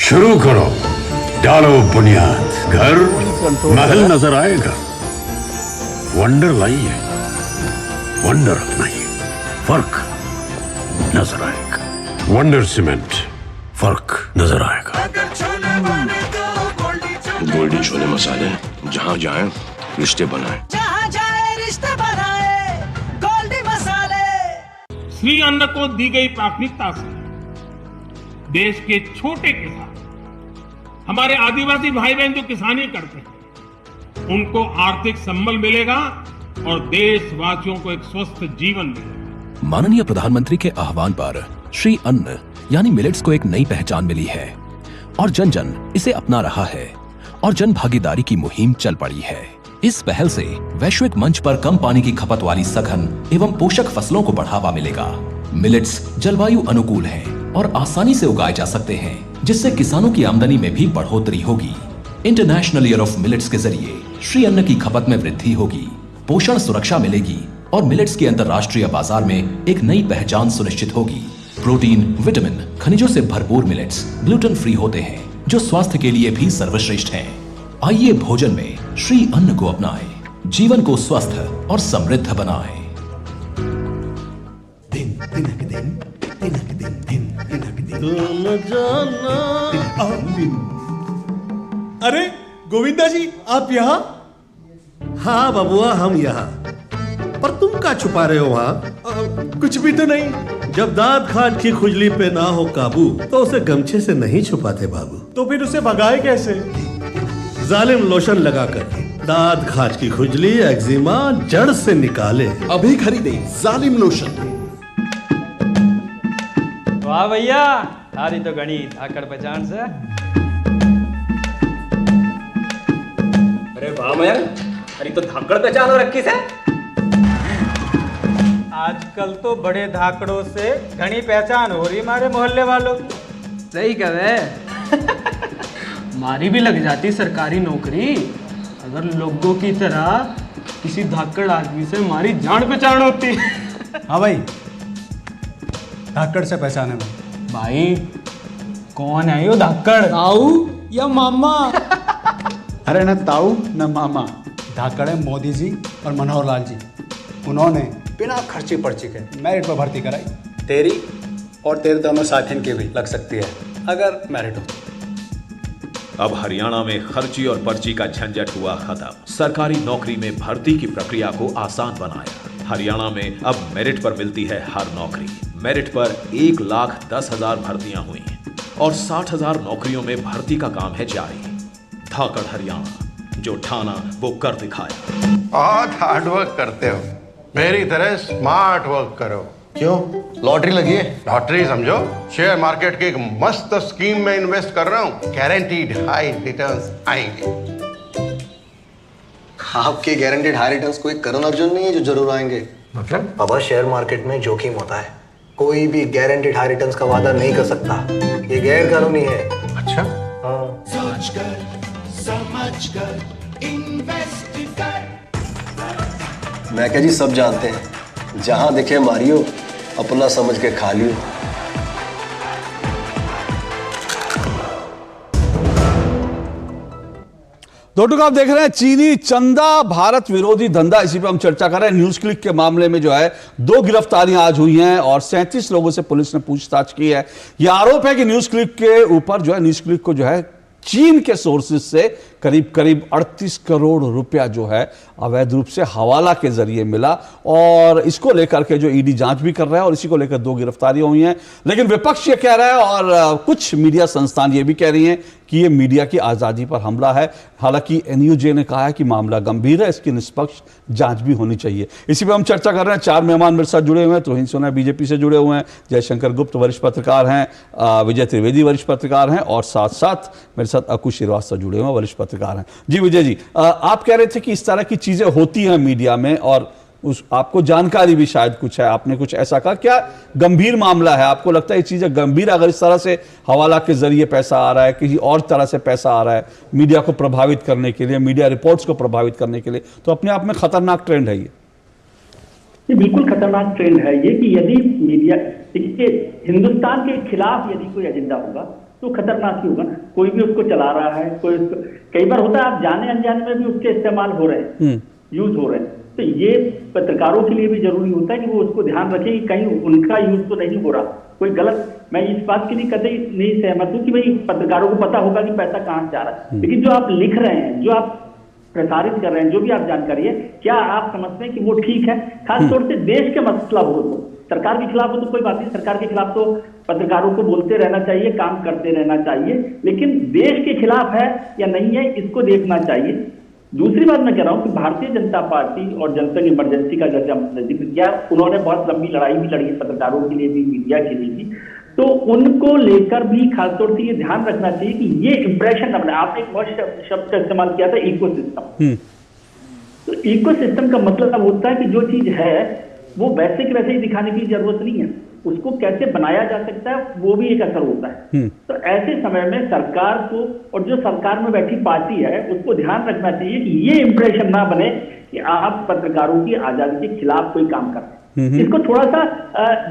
शुरू करो, डालो बुनियाद, घर महल नजर आएगा। वंडर लाइए, वंडर अपनाइए, फर्क नजर आएगा। वंडर सीमेंट, फर्क नजर आएगा। गोल्डी छोले मसाले, जहाँ जाए रिश्ते बनाए, जहाँ जाए रिश्ते बनाए, गोल्डी मसाले। श्री अन्न को दी गई प्राथमिकता से देश के छोटे किसान, हमारे आदिवासी भाई बहन जो किसानी करते हैं, उनको आर्थिक संबल मिलेगा और देशवासियों को एक स्वस्थ जीवन मिलेगा। माननीय प्रधानमंत्री के आह्वान पर श्री अन्न यानी मिलेट्स को एक नई पहचान मिली है और जन जन इसे अपना रहा है और जन भागीदारी की मुहिम चल पड़ी है। इस पहल से वैश्विक मंच पर कम पानी की खपत वाली सघन एवं पोषक फसलों को बढ़ावा मिलेगा। मिलेट्स जलवायु अनुकूल हैं और आसानी से उगाए जा सकते हैं, जिससे किसानों की आमदनी में भी बढ़ोतरी होगी। इंटरनेशनल ईयर ऑफ मिलेट्स के जरिए श्री अन्न की खपत में वृद्धि होगी, पोषण सुरक्षा मिलेगी और मिलेट्स के अंतर्राष्ट्रीय बाजार में एक नई पहचान सुनिश्चित होगी। प्रोटीन, विटामिन, खनिजों से भरपूर मिलेट्स ग्लूटेन फ्री होते हैं, जो स्वास्थ्य के लिए भी सर्वश्रेष्ठ हैं। आइए भोजन में श्री अन्न को अपनाएं, जीवन को स्वस्थ और समृद्ध बनाएं। अरे गोविंदा जी, आप यहाँ? हाँ बबुआ, हम यहाँ। पर तुम क्या छुपा रहे हो वहाँ? कुछ भी तो नहीं। जब दांत खाज की खुजली पे ना हो काबू तो उसे गमछे से नहीं छुपाते बाबू। तो फिर उसे भगाए कैसे? जालिम लोशन लगाकर दांत खाज की खुजली, एक्जिमा जड़ से निकाले। अभी खरीदे जालिम लोशन। वाह भैया, तारी तो गणी धाकड़ पहचान से। अरे वाह मयंक, अरे तो धाकड़ पहचान हो रखी से। आजकल तो बड़े धाकड़ों से घनी पहचान हो रही हमारे मोहल्ले वालों की। सही कहे। मारी भी लग जाती सरकारी नौकरी अगर लोगों की तरह किसी धाकड़ आदमी से हमारी जान पहचान होती। हाँ भाई, धाकड़ से पहचाने में। भाई कौन है यो धाकड़? ताऊ या मामा? अरे न ताऊ न मामा, धाकड़ है मोदी जी और मनोहर लाल जी। उन्होंने बिना खर्ची पर्ची के मेरिट पर भर्ती कराई। तेरी और तेरे दोनों साथियों की भी लग सकती है अगर मेरिट हो। अब हरियाणा में खर्ची और पर्ची का झंझट हुआ खत्म। सरकारी नौकरी में भर्ती की प्रक्रिया को आसान बनाया। हरियाणा में अब मेरिट पर मिलती है हर नौकरी। मेरिट पर 1,10,000 भर्तियां हुई और 60,000 नौकरियों में भर्ती का काम है जारी। धाकड़ हरियाणा, जो ठाना वो कर दिखाया। बहुत हार्ड वर्क करते हो, मेरी तरह स्मार्ट वर्क करो। क्यों? लॉटरी लगी है? लॉटरी समझो, शेयर मार्केट की एक मस्त स्कीम में इन्वेस्ट कर रहा हूँ। गारंटीड हाई रिटर्न्स आएंगे। आपके गारंटीड हाई रिटर्न्स कोई करण अर्जुन नहीं है जो जरूर आएंगे। मतलब? बाबा, शेयर मार्केट में जोखिम होता है, कोई भी गारंटीड हाई रिटर्न्स का वादा नहीं कर सकता, ये गैर कानूनी है। अच्छा, हाँ। सोच कर समझ कर इन्वेस्ट कर। मैं क्या जी, सब जानते हैं, जहां दिखे मारियो, अपना समझ के खा लियो। दोस्तों आप देख रहे हैं चीनी चंदा भारत विरोधी धंधा, इसी पे हम चर्चा कर रहे हैं। न्यूज क्लिक के मामले में जो है 2 गिरफ्तारियां आज हुई हैं और 37 लोगों से पुलिस ने पूछताछ की है। यह आरोप है कि न्यूज क्लिक के ऊपर जो है, न्यूज क्लिक को जो है चीन के सोर्सेज से करीब 38 करोड़ रुपया जो है अवैध रूप से हवाला के जरिए मिला और इसको लेकर के जो ईडी जांच भी कर रहा है और इसी को लेकर 2 गिरफ्तारियां हुई हैं। लेकिन विपक्ष ये कह रहा है और कुछ मीडिया संस्थान ये भी कह रही हैं कि ये मीडिया की आजादी पर हमला है। हालांकि एनयूजे ने कहा है कि मामला गंभीर है, इसकी निष्पक्ष जांच भी होनी चाहिए। इसी पर हम चर्चा कर रहे हैं। 4 मेहमान मेरे साथ जुड़े हुए हैं। तुहिन सोना बीजेपी से जुड़े हुए हैं, जयशंकर गुप्त वरिष्ठ पत्रकार हैं, विजय त्रिवेदी वरिष्ठ पत्रकार हैं और साथ साथ मेरे साथ अकुश श्रीवास्तव जुड़े हुए हैं, वरिष्ठ पत्रकार हैं। जी विजय जी, आप कह रहे थे कि इस तरह की चीजें होती हैं मीडिया में और आपको जानकारी भी शायद कुछ है, आपने कुछ ऐसा कहा। क्या गंभीर मामला है? आपको लगता है ये चीजें गंभीर, अगर इस तरह से हवाला के जरिए पैसा आ रहा है, किसी और तरह से पैसा आ रहा है मीडिया को प्रभावित करने के लिए, मीडिया रिपोर्ट्स को प्रभावित करने के लिए, तो अपने आप में खतरनाक ट्रेंड है ये बिल्कुल खतरनाक ट्रेंड है ये कि यदि मीडिया हिंदुस्तान के खिलाफ यदि कोई एजेंडा होगा तो खतरनाक ही होगा ना। कोई भी उसको चला रहा है, कोई कई बार होता है आप जाने अनजाने में भी उसके इस्तेमाल हो रहे हैं, यूज हो रहे हैं। तो ये पत्रकारों के लिए भी जरूरी होता है कि वो उसको ध्यान रखें कि कहीं उनका यूज तो नहीं हो रहा, कोई गलत। मैं इस बात के लिए कतई नहीं सहमत हूँ कि भाई पत्रकारों को पता होगा कि पैसा कहाँ से जा रहा है, लेकिन जो आप लिख रहे हैं, जो आप प्रसारित कर रहे हैं, जो भी आप जानकारी है, क्या आप समझते हैं कि वो ठीक है? खासतौर से देश के मसला हो तो, सरकार के खिलाफ हो तो कोई बात नहीं, सरकार के खिलाफ तो पत्रकारों को बोलते रहना चाहिए, काम करते रहना चाहिए, लेकिन देश के खिलाफ है या नहीं है इसको देखना चाहिए। दूसरी बात मैं कह रहा हूं कि भारतीय जनता पार्टी और जनता इमरजेंसी का जैसे हमने जिक्र किया, उन्होंने बहुत लंबी लड़ाई भी लड़ी पत्रकारों के लिए भी, मीडिया के लिए भी, तो उनको लेकर भी खासतौर से ये ध्यान रखना चाहिए कि ये इंप्रेशन अपने, आपने एक बहुत शब्द का इस्तेमाल किया था, इकोसिस्टम। तो इकोसिस्टम का मतलब होता है कि जो चीज है वो वैसे के वैसे ही दिखाने की जरूरत नहीं है, उसको कैसे बनाया जा सकता है वो भी एक असर होता है। तो ऐसे समय में सरकार को और जो सरकार में बैठी पार्टी है उसको ध्यान रखना चाहिए कि ये इंप्रेशन ना बने कि आप पत्रकारों की आजादी के खिलाफ कोई काम कर रहे हैं। इसको थोड़ा सा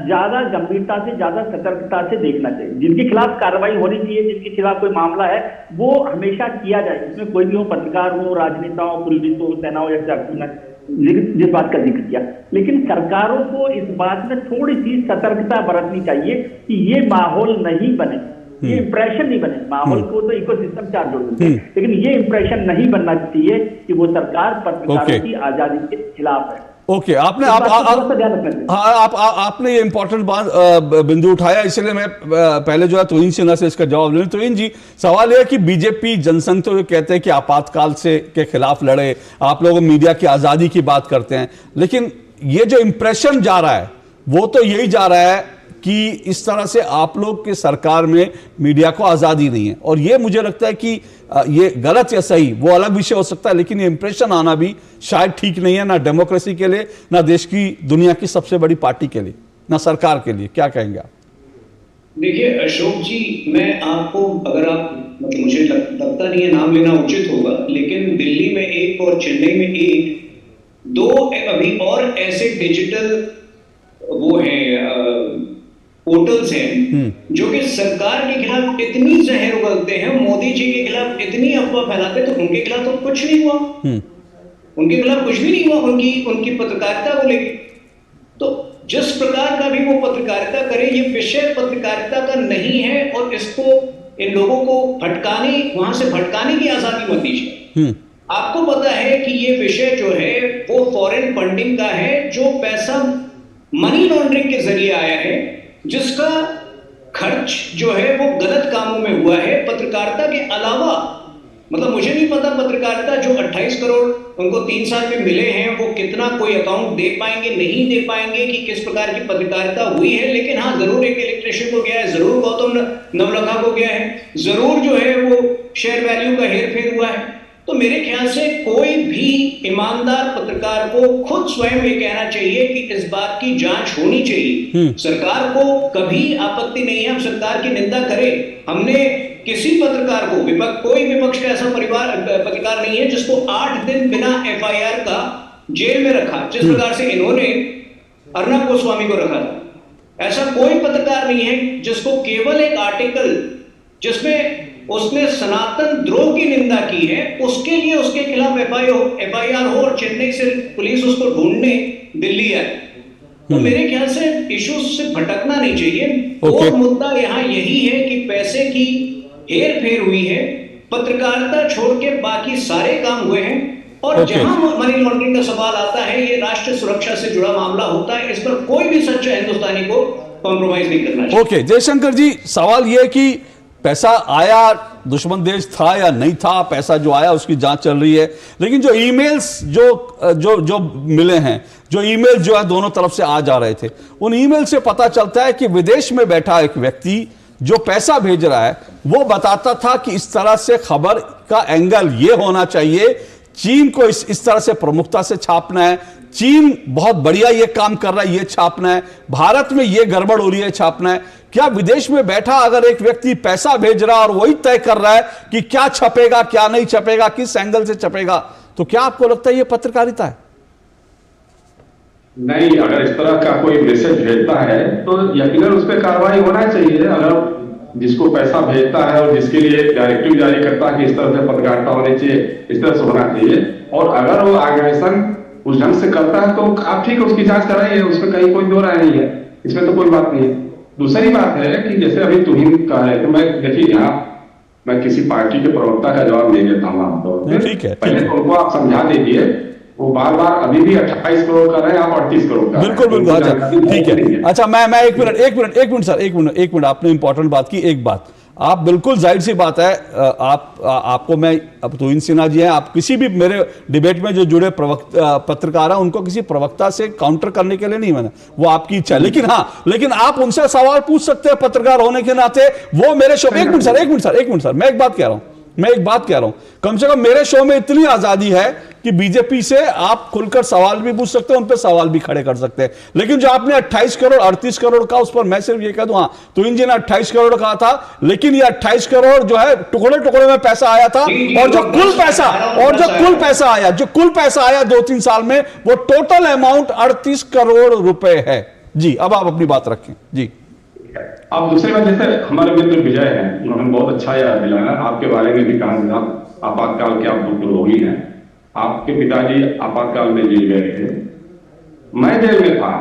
ज्यादा गंभीरता से, ज्यादा सतर्कता से देखना चाहिए। जिनके खिलाफ कार्रवाई होनी चाहिए, जिनके खिलाफ कोई मामला है, वो हमेशा किया जाए, इसमें कोई भी हो, पत्रकार हो, राजनेता हो, पुलिस हो, सेना हो, या जिस बात का जिक्र किया। लेकिन सरकारों को इस बात में थोड़ी सी सतर्कता बरतनी चाहिए कि ये माहौल नहीं बने, ये इंप्रेशन नहीं बने। माहौल को तो इकोसिस्टम चार्ज होते हैं, लेकिन ये इंप्रेशन नहीं बनना चाहिए कि वो सरकार पत्रकारों की आजादी के खिलाफ है। ओके, आपने आपने ये इंपॉर्टेंट बात बिंदु उठाया, इसलिए मैं पहले जो है तुहिन सिन्हा से इसका जवाब लें। तुहिन जी, सवाल यह कि बीजेपी जनसंघ तो ये कहते हैं कि आपातकाल से के खिलाफ लड़े, आप लोग मीडिया की आजादी की बात करते हैं, लेकिन ये जो इंप्रेशन जा रहा है वो तो यही जा रहा है कि इस तरह से आप लोग के सरकार में मीडिया को आजादी नहीं है। और ये मुझे लगता है कि ये गलत या सही वो अलग विषय हो सकता है, लेकिन ये इंप्रेशन आना भी शायद ठीक नहीं है, ना डेमोक्रेसी के लिए, ना देश की दुनिया की सबसे बड़ी पार्टी के लिए, ना सरकार के लिए। क्या कहेंगे आप? देखिए अशोक जी, मैं आपको, अगर आप मतलब मुझे लगता नहीं है नाम लेना उचित होगा, लेकिन दिल्ली में एक और चेन्नई में एक, 2 अभी और ऐसे डिजिटल वो हैं पोर्टल्स हैं जो कि सरकार के खिलाफ इतनी जहर उगलते हैं, मोदी जी के खिलाफ इतनी अफवाह फैलाते, तो उनके खिलाफ तो कुछ नहीं हुआ, उनके खिलाफ कुछ भी नहीं हुआ उनकी पत्रकारिता को लेकर। तो जिस प्रकार का भी वो पत्रकारिता करे, ये विषय पत्रकारिता का नहीं है और इसको, इन लोगों को वहां से भटकाने की आजादी मत दीजिए। आपको पता है कि ये विषय जो है वो फॉरेन फंडिंग का है, जो पैसा मनी लॉन्ड्रिंग के जरिए आया है, जिसका खर्च जो है वो गलत कामों में हुआ है, पत्रकारिता के अलावा। मतलब मुझे नहीं पता पत्रकारिता जो 28 करोड़ उनको 3 साल में मिले हैं, वो कितना कोई अकाउंट दे पाएंगे, नहीं दे पाएंगे, कि किस प्रकार की पत्रकारिता हुई है। लेकिन हाँ, जरूर एक इलेक्ट्रिशियन को गया है, जरूर गौतम नवलखा को गया है, जरूर जो है वो शेयर वैल्यू का हेर फेर हुआ है। तो मेरे ख्याल से कोई भी ईमानदार पत्रकार को खुद स्वयं ये कहना चाहिए कि इस बात की जांच होनी चाहिए। सरकार को कभी आपत्ति नहीं है, हम सरकार की निंदा करें। हमने किसी पत्रकार को, कोई विपक्ष का ऐसा पत्रकार नहीं है जिसको 8 दिन बिना FIR का जेल में रखा, जिस प्रकार से इन्होंने अर्नब गोस्वामी को रखा था। ऐसा कोई पत्रकार नहीं है जिसको केवल एक आर्टिकल जिसमें उसने सनातन द्रोह की निंदा की है, उसके लिए उसके खिलाफ FIR हो और चेन्नई से पुलिस उसको ढूंढने दिल्ली आए। तो मेरे ख्याल से इश्यूज से भटकना नहीं चाहिए। और मुद्दा यहाँ यही है कि पैसे की हेर फेर हुई है, पत्रकारिता छोड़ के बाकी सारे काम हुए हैं। और जहां मनी लॉन्ड्रिंग का सवाल आता है, ये राष्ट्रीय सुरक्षा से जुड़ा मामला होता है, इस पर कोई भी सच्चा हिंदुस्तानी को कॉम्प्रोमाइज नहीं करना चाहिए। ओके, जयशंकर जी, सवाल यह कि पैसा आया, दुश्मन देश था या नहीं था, पैसा जो आया उसकी जांच चल रही है, लेकिन जो ईमेल्स जो मिले हैं, जो ईमेल जो है दोनों तरफ से आ जा रहे थे, उन ईमेल से पता चलता है कि विदेश में बैठा एक व्यक्ति जो पैसा भेज रहा है वो बताता था कि इस तरह से खबर का एंगल ये होना चाहिए, चीन को इस तरह से प्रमुखता से छापना है, चीन बहुत बढ़िया ये काम कर रहा है ये छापना है, भारत में ये गड़बड़ हो रही है छापना है। क्या विदेश में बैठा अगर एक व्यक्ति पैसा भेज रहा है और वही तय कर रहा है कि क्या छपेगा क्या नहीं छपेगा, किस एंगल से छपेगा, तो क्या आपको लगता है ये पत्रकारिता है? नहीं, अगर इस तरह का कोई मैसेज भेजता है तो यकीनन उस पर कार्रवाई होना चाहिए। अगर जिसको पैसा भेजता है और जिसके लिए डायरेक्टिव जारी करता है कि इस तरह से पत्रकारिता होनी चाहिए, इस तरह से होना चाहिए, और अगर वो आग्रेशन उस ढंग से करता है तो आप ठीक है, उसकी जांच कराइए, उसमें कहीं कोई दो राय नहीं है, इसमें तो कोई बात नहीं है। दूसरी बात है कि जैसे अभी तुहिन का है, तो मैं देखिए यहाँ मैं किसी पार्टी के प्रवक्ता का जवाब नहीं देता हूँ आमतौर पर। पहले तो उनको आप समझा दीजिए, वो बार बार अभी भी 28 करोड़ कर रहे हैं, आप 38 करोड़ कर रहे हैं। बिल्कुल, अच्छा ठीक है। अच्छा, मैं एक मिनट सर, एक मिनट, आपने इंपॉर्टेंट बात की। एक बात आप बिल्कुल जाहिर सी बात है, आपको मैं, अब तुहिन सिन्हा जी हैं, आप किसी भी मेरे डिबेट में जो जुड़े पत्रकार हैं उनको किसी प्रवक्ता से काउंटर करने के लिए नहीं, मैंने, वो आपकी इच्छा है, लेकिन आप उनसे सवाल पूछ सकते हैं पत्रकार होने के नाते। वो मेरे शो, एक मिनट सर, मैं एक बात कह रहा हूं, कम से कम मेरे शो में इतनी आजादी है कि बीजेपी से आप खुलकर सवाल भी पूछ सकते हैं, उन पे सवाल भी खड़े कर सकते हैं। लेकिन जो आपने 28 करोड़ 38 करोड़ का, उस पर मैं सिर्फ ये कह दूं, हाँ तुहिन जी ने 28 करोड़ कहा था, लेकिन ये 28 करोड़ जो है टुकड़े टुकड़े में पैसा आया था, और जो कुल पैसा आया 2-3 साल में, वो टोटल अमाउंट 38 करोड़ रुपए है। जी, अब आप अपनी बात रखें। जी, अब दूसरी बात, जैसे हमारे मित्र विजय हैं, उन्होंने बहुत अच्छा याद दिलाया, आपके बारे में भी कहा, आपातकाल के आप उपयोगी हैं, आपके पिताजी आपातकाल में जेल गए थे, मैं जेल में था,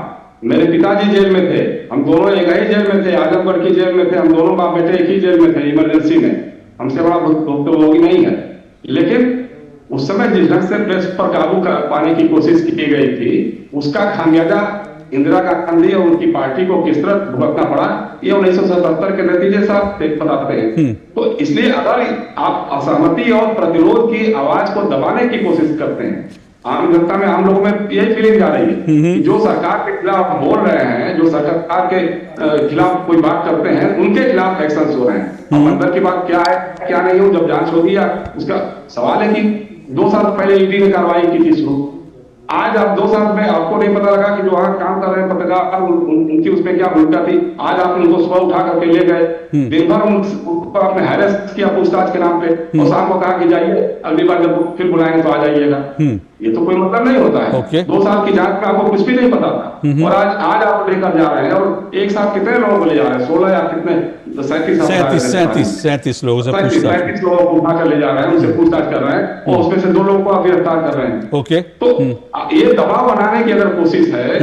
मेरे पिताजी जेल में थे, हम दोनों एक ही जेल में थे, आजमगढ़ की जेल में थे, हम दोनों बाप बेटे एक ही जेल में थे, इमरजेंसी में, हमसे बड़ा भुक्तभोगी नहीं है। लेकिन उस समय जिस ढंग से प्रेस पर काबू पाने की कोशिश की गई थी, उसका खामियाजा इंदिरा गांधी और उनकी पार्टी को किस तरह भुगतना पड़ा, ये 1977 के नतीजे साफ बताते हैं। तो इसलिए अगर आप असहमति और प्रतिरोध की आवाज को दबाने की कोशिश करते हैं, आम जनता में, आम लोगों में यही फीलिंग आ रही है कि जो सरकार के खिलाफ बोल रहे हैं, जो सरकार के खिलाफ कोई बात करते हैं, उनके खिलाफ एक्शन हो रहे हैं। अब अंदर की बात क्या है क्या नहीं हो, जब जांच होगी, या उसका सवाल है कि 2 साल पहले ईडी ने कार्रवाई की थी शुरू, आज आप 2 साल में आपको नहीं पता लगा कि जो वहां काम कर रहे हैं पत्रकार, उनकी उसमें क्या भूमिका थी। आज आप उनको सुबह उठा करके ले गए, दिन भर उनको आपने हैरेस किया पूछताछ के नाम पे, और शाम को कहा कि जाइए, अगली बार जब फिर बुलाएंगे तो आ जाइएगा। ये तो कोई मतलब नहीं होता है। 2 साल की जांच में आपको कुछ भी नहीं पता था, और आज आप लेकर जा रहे हैं, और एक साथ कितने लोगों को ले जा रहे हैं, 16 या कितने, 37 लोगों से 37 लोगों को उठा कर ले जा रहे हैं, उनसे पूछताछ कर रहे हैं, और उसमें से 2 लोगों को आप गिरफ्तार कर रहे हैं। तो ये दबाव बनाने की अगर कोशिश है,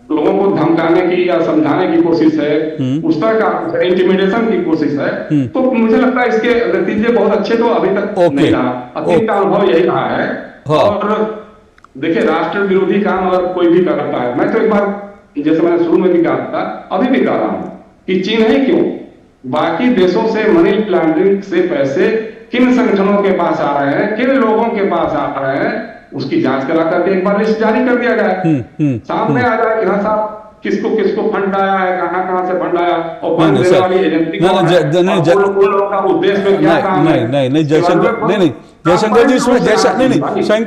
लोगों को धमकाने की या समझाने की कोशिश है, उस तरह का इंटिमिडेशन की कोशिश है, तो मुझे लगता है इसके नतीजे बहुत अच्छे तो अभी तक नहीं रहा। अतीत का अनुभव यही रहा है। और देखिए, राष्ट्र विरोधी काम अगर कोई भी करता है, मैं तो एक बार, जैसे मैंने शुरू में भी कहा था, अभी भी कह रहा हूं कि चीन ही क्यों, बाकी देशों से मनी लॉन्ड्रिंग से पैसे किन संगठनों के पास आ रहे हैं, किन लोगों के पास आ रहे हैं, उसकी जांच करा करके एक बार लिस्ट जारी कर दिया जाए, सामने आ जाए कि हाँ साहब किसको किसको फंड आया है, कहाँ से फंड आया, और फंड नहीं, देने वाली एजेंसी कौन है, और उन लोगों का उद्देश्य में क्या काम है। नहीं जयशंकर जी इसमें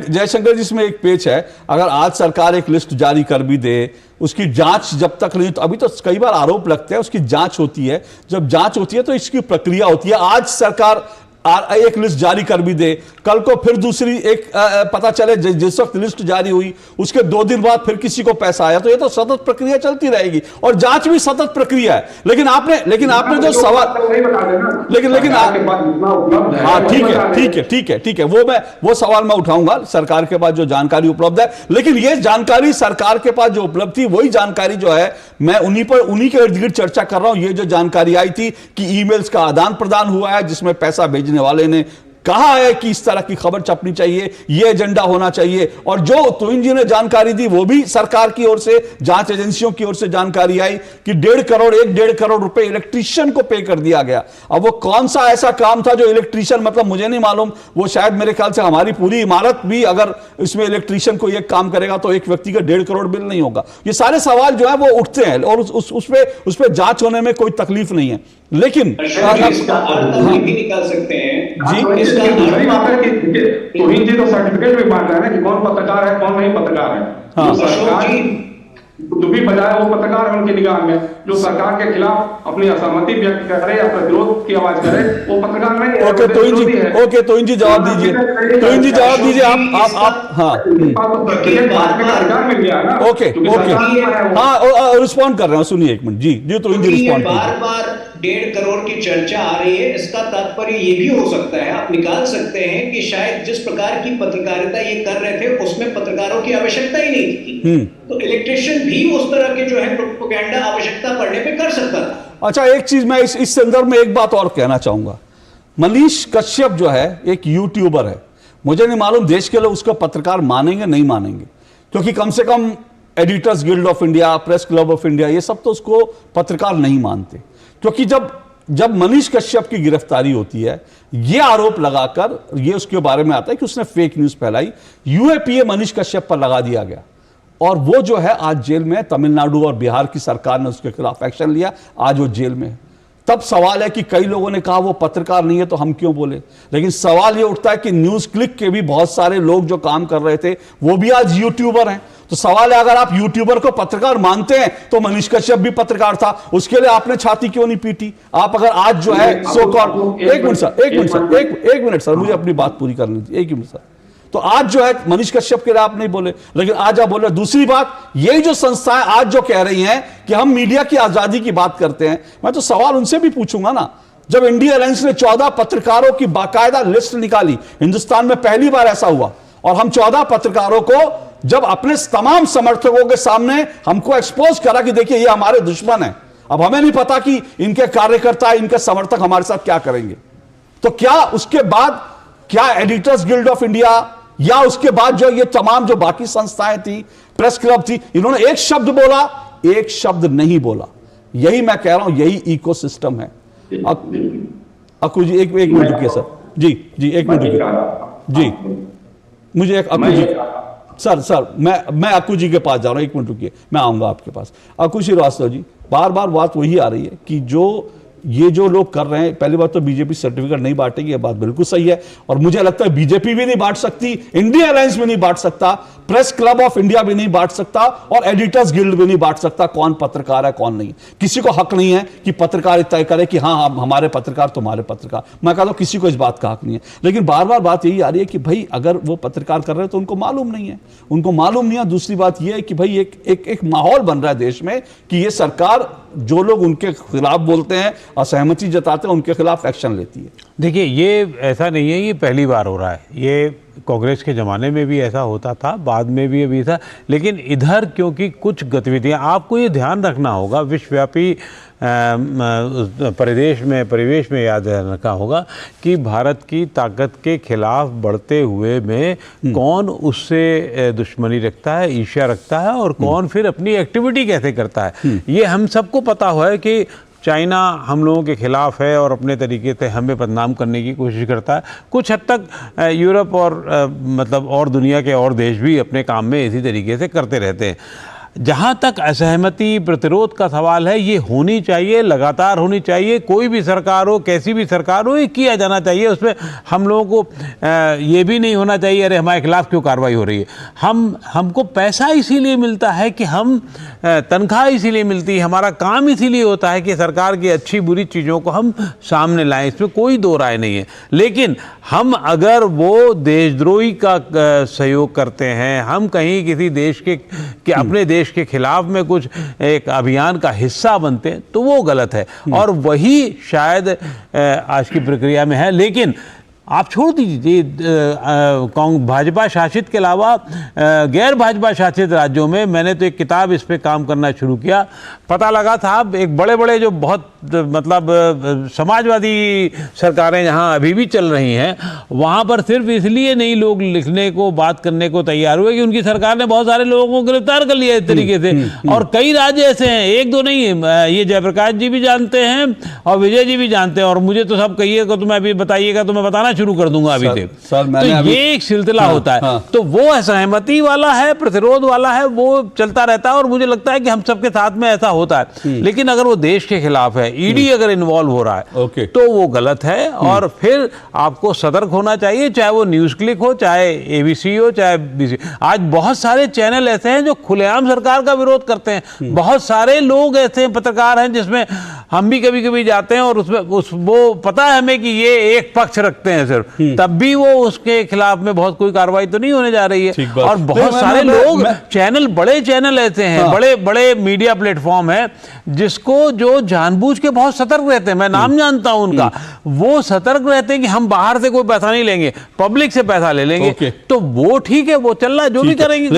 जयशंकर जी इसमें एक पेच है। अगर आज सरकार एक लिस्ट जारी कर भी दे, उसकी जांच जब तक नहीं, तो अभी तो कई बार आरोप लगते हैं, उसकी जांच होती है, जब जांच होती है तो इसकी प्रक्रिया होती है। आज सरकार एक लिस्ट जारी कर भी दे, कल को फिर दूसरी एक पता चले, जिस वक्त लिस्ट जारी हुई उसके 2 दिन बाद फिर किसी को पैसा आया, तो ये तो सतत प्रक्रिया चलती रहेगी और जांच भी सतत प्रक्रिया है। लेकिन आपने जो सवाल, लेकिन हाँ ठीक है वो सवाल मैं उठाऊंगा सरकार के पास जो जानकारी उपलब्ध है। लेकिन ये जानकारी सरकार के पास जो उपलब्ध थी वही जानकारी जो है मैं उन्हीं के इर्द गिर्द चर्चा कर रहा हूं। ये जो जानकारी आई थी कि ईमेल्स का आदान प्रदान हुआ है जिसमें पैसा भेजने वाले ने कहा है कि इस तरह की खबर छपनी चाहिए, यह एजेंडा होना चाहिए, और जो तुहिन जी ने जानकारी दी वो भी सरकार की ओर से, जांच एजेंसियों की ओर से जानकारी आई कि 1.5 करोड़ रुपए इलेक्ट्रीशियन को पे कर दिया गया। अब वो कौन सा ऐसा काम था जो इलेक्ट्रीशियन, मतलब मुझे नहीं मालूम, वो शायद मेरे ख्याल से हमारी पूरी इमारत भी अगर इसमें इलेक्ट्रीशियन को एक काम करेगा तो एक व्यक्ति का 1.5 करोड़ बिल नहीं होगा। ये सारे सवाल जो है वो उठते हैं और उस पे जांच होने में कोई तकलीफ नहीं है। लेकिन इसका अर्थ हम ये भी निकाल सकते हैं जी, दूसरी बात है कि तुहिन जी तो सर्टिफिकेट भी बांट रहे हैं कि कौन पत्रकार है कौन नहीं पत्रकार है। जो सरकार जो भी बजाय वो पत्रकार है उनकी निगाह में, जो सरकार के खिलाफ अपनी असहमति व्यक्त करे या प्रतिरोध की आवाज करे वो पत्रकार नहीं है। ओके तुहिन जी जवाब दीजिए, आप हाँ रिस्पॉन्ड कर रहे हैं, सुनिए 1 मिनट जी तुहिन जी रिस्पॉन्ड कीजिए। बार 1.5 करोड़ की चर्चा आ रही है, इसका तात्पर्य ये भी हो सकता है, आप निकाल सकते हैं कि शायद जिस प्रकार की पत्रकारिता ये कर रहे थे उसमें पत्रकारों की आवश्यकता ही नहीं थी, तो इलेक्ट्रीशियन भी उस तरह के जो है प्रोपेगेंडा आवश्यकता पड़ने पे कर सकता था। अच्छा, एक चीज मैं इस संदर्भ में एक बात और कहना चाहूंगा। मनीष कश्यप जो है एक यूट्यूबर है, मुझे नहीं मालूम देश के लोग उसको पत्रकार मानेंगे नहीं मानेंगे, क्योंकि कम से कम editors guild of India, press club of India, ये सब तो उसको पत्रकार नहीं मानते। क्योंकि जब मनीष कश्यप की गिरफ्तारी होती है, यह आरोप लगाकर ये उसके बारे में आता है कि उसने फेक न्यूज फैलाई, यूएपीए मनीष कश्यप पर लगा दिया गया और वो जो है आज जेल में। तमिलनाडु और बिहार की सरकार ने उसके खिलाफ एक्शन लिया, आज वो जेल में है। तब सवाल है कि कई लोगों ने कहा वो पत्रकार नहीं है तो हम क्यों बोले, लेकिन सवाल ये उठता है कि न्यूज क्लिक के भी बहुत सारे लोग जो काम कर रहे थे वो भी आज यूट्यूबर हैं। तो सवाल है, अगर आप यूट्यूबर को पत्रकार मानते हैं तो मनीष कश्यप भी पत्रकार था, उसके लिए आपने छाती क्यों नहीं पीटी? आप अगर आज जो है सो कॉल्ड, एक मिनट सर मुझे अपनी बात पूरी करनी थी, 1 मिनट सर। तो आज जो है मनीष कश्यप के लिए आप नहीं बोले, लेकिन आज आप बोल रहे। दूसरी बात, यही जो संस्थाएं आज जो कह रही हैं कि हम मीडिया की आजादी की बात करते हैं, मैं तो सवाल उनसे भी पूछूंगा ना। जब इंडिया अलायंस ने 14 पत्रकारों की बाकायदा लिस्ट निकाली, हिंदुस्तान में पहली बार ऐसा हुआ, और हम 14 पत्रकारों को जब अपने तमाम समर्थकों के सामने हमको एक्सपोज करा कि देखिए ये हमारे दुश्मन है, अब हमें नहीं पता कि इनके कार्यकर्ता, इनके समर्थक हमारे साथ क्या करेंगे, तो क्या उसके बाद क्या एडिटर्स गिल्ड ऑफ इंडिया या उसके बाद जो ये तमाम जो बाकी संस्थाएं थी, प्रेस क्लब थी, इन्होंने एक शब्द बोला? एक शब्द नहीं बोला। यही मैं कह रहा हूं, यही इकोसिस्टम है। अक्कू जी एक मिनट रुकिए सर, जी 1 मिनट रुकिए जी, मुझे एक अक्कू जी सर मैं अक्कू जी के पास जा रहा हूं, 1 मिनट रुकिए, मैं आऊंगा आपके पास। अक्कू श्रीवास्तव जी, बार बार बात वही आ रही है कि ये जो लोग कर रहे हैं, पहली बात तो बीजेपी सर्टिफिकेट नहीं बांटेगी, ये बात बिल्कुल सही है, और मुझे लगता है बीजेपी भी नहीं बांट सकती, इंडिया अलायंस भी नहीं बांट सकता, प्रेस क्लब ऑफ इंडिया भी नहीं बांट सकता, और एडिटर्स गिल्ड भी नहीं बांट सकता कौन पत्रकार है कौन नहीं। किसी को हक नहीं है कि पत्रकार तय करे कि हाँ हमारे पत्रकार तुम्हारे पत्रकार, मैं कहता हूं किसी को इस बात का हक नहीं है। लेकिन बार बार बात यही आ रही है कि भाई अगर वो पत्रकार कर रहे हैं तो उनको मालूम नहीं है, दूसरी बात यह है कि भाई एक माहौल बन रहा है देश में कि ये सरकार जो लोग उनके खिलाफ बोलते हैं, असहमति जताते हैं, उनके खिलाफ एक्शन लेती है। देखिए, ये ऐसा नहीं है, ये पहली बार हो रहा है, ये कांग्रेस के ज़माने में भी ऐसा होता था, बाद में भी अभी था, लेकिन इधर क्योंकि कुछ गतिविधियां, आपको ये ध्यान रखना होगा, विश्वव्यापी परिवेश में याद रखना होगा कि भारत की ताकत के खिलाफ बढ़ते हुए में कौन उससे दुश्मनी रखता है, ईर्ष्या रखता है, और कौन फिर अपनी एक्टिविटी कैसे करता है। ये हम सबको पता हुआ है कि चाइना हम लोगों के खिलाफ है और अपने तरीके से हमें बदनाम करने की कोशिश करता है। कुछ हद तक यूरोप और मतलब और दुनिया के और देश भी अपने काम में इसी तरीके से करते रहते हैं। जहाँ तक असहमति प्रतिरोध का सवाल है, ये होनी चाहिए, लगातार होनी चाहिए। कोई भी सरकार हो, कैसी भी सरकार हो, ये किया जाना चाहिए। उसमें हम लोगों को ये भी नहीं होना चाहिए अरे हमारे खिलाफ क्यों कार्रवाई हो रही है। हमको पैसा इसीलिए मिलता है कि हम तनख्वाह इसीलिए मिलती है, हमारा काम इसीलिए होता है कि सरकार की अच्छी बुरी चीज़ों को हम सामने लाएं, इसमें कोई दो राय नहीं है। लेकिन हम अगर वो देशद्रोही का सहयोग करते हैं, हम कहीं किसी देश के अपने देश के खिलाफ में कुछ एक अभियान का हिस्सा बनते हैं, तो वो गलत है। और वही शायद आज की प्रक्रिया में है। लेकिन आप छोड़ दीजिए, भाजपा शासित के अलावा गैर भाजपा शासित राज्यों में मैंने तो एक किताब इस पे काम करना शुरू किया। पता लगा था एक बड़े बड़े जो बहुत मतलब समाजवादी सरकारें जहां अभी भी चल रही हैं, वहां पर सिर्फ इसलिए नहीं लोग लिखने को, बात करने को तैयार हुए कि उनकी सरकार ने बहुत सारे लोगों को गिरफ्तार कर लिया इस तरीके से। और कई राज्य ऐसे हैं, एक दो नहीं, ये जयप्रकाश जी भी जानते हैं और विजय जी भी जानते हैं। और मुझे तो सब कहिएगा तो मैं अभी बताइएगा तो मैं बताना शुरू कर दूंगा अभी से। तो ये एक सिलसिला होता है। तो वो असहमति वाला है, प्रतिरोध वाला है, वो चलता रहता है। और मुझे लगता है कि हम सबके साथ में ऐसा होता है। लेकिन अगर वो देश के खिलाफ है, ईडी अगर इन्वॉल्व हो रहा है, तो वो गलत है। और फिर आपको सतर्क होना चाहिए, चाहे वो न्यूज क्लिक हो, चाहे एबीसी हो, चाहे बीसी। आज बहुत सारे चैनल ऐसे हैं जो खुलेआम सरकार का विरोध करते हैं। बहुत सारे लोग ऐसे हैं, पत्रकार हैं, जिसमें हम भी कभी कभी जाते हैं और उसमें वो पता है हमें कि ये एक पक्ष रखते हैं सिर्फ, तब भी वो उसके खिलाफ में बहुत कोई कार्रवाई तो नहीं होने जा रही है। और बहुत सारे लोग चैनल, बड़े चैनल ऐसे हैं, बड़े बड़े मीडिया प्लेटफॉर्म है, जिसको जो जानबूझ के बहुत सतर्क रहते हैं, मैं नाम जानता हूं उनका, वो सतर्क रहते हैं कि हम बाहर से कोई पैसा नहीं लेंगे, पब्लिक से पैसा ले लेंगे। तो वो ठीक है, वो चल रहा है, जो भी करेंगे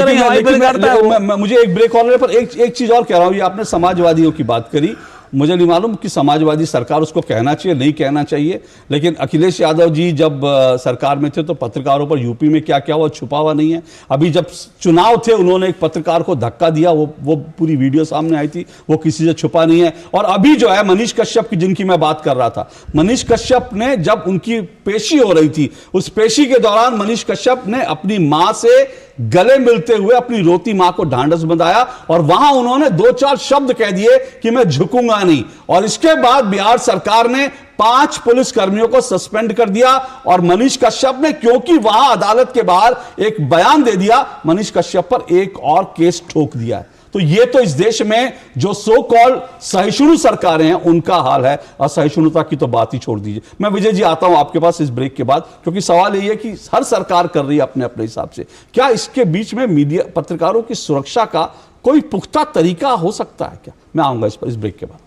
मुझे एक ब्रेक ऑर्डर पर एक चीज और कह रहा हूं। ये आपने समाजवादियों की बात करी, मुझे नहीं मालूम कि समाजवादी सरकार उसको कहना चाहिए नहीं कहना चाहिए, लेकिन अखिलेश यादव जी जब सरकार में थे तो पत्रकारों पर यूपी में क्या क्या हुआ छुपा हुआ नहीं है। अभी जब चुनाव थे उन्होंने एक पत्रकार को धक्का दिया, वो पूरी वीडियो सामने आई थी, वो किसी से छुपा नहीं है। और अभी जो है मनीष कश्यप की, जिनकी मैं बात कर रहा था, मनीष कश्यप ने जब उनकी पेशी हो रही थी, उस पेशी के दौरान मनीष कश्यप ने अपनी मां से गले मिलते हुए अपनी रोती मां को ढांढस बंधाया और वहां उन्होंने 2-4 शब्द कह दिए कि मैं झुकूंगा नहीं। और इसके बाद बिहार सरकार ने 5 पुलिस कर्मियों को सस्पेंड कर दिया और मनीष कश्यप ने, क्योंकि वहां अदालत के बाहर एक बयान दे दिया, मनीष कश्यप पर एक और केस ठोक दिया है। तो ये तो इस देश में जो सो कॉल्ड सहिष्णु सरकारें हैं उनका हाल है। असहिष्णुता की तो बात ही छोड़ दीजिए। मैं विजय जी आता हूं आपके पास इस ब्रेक के बाद, क्योंकि सवाल यही है कि हर सरकार कर रही है अपने अपने हिसाब से, क्या इसके बीच में मीडिया पत्रकारों की सुरक्षा का कोई पुख्ता तरीका हो सकता है क्या? मैं आऊंगा इस पर इस ब्रेक के बाद।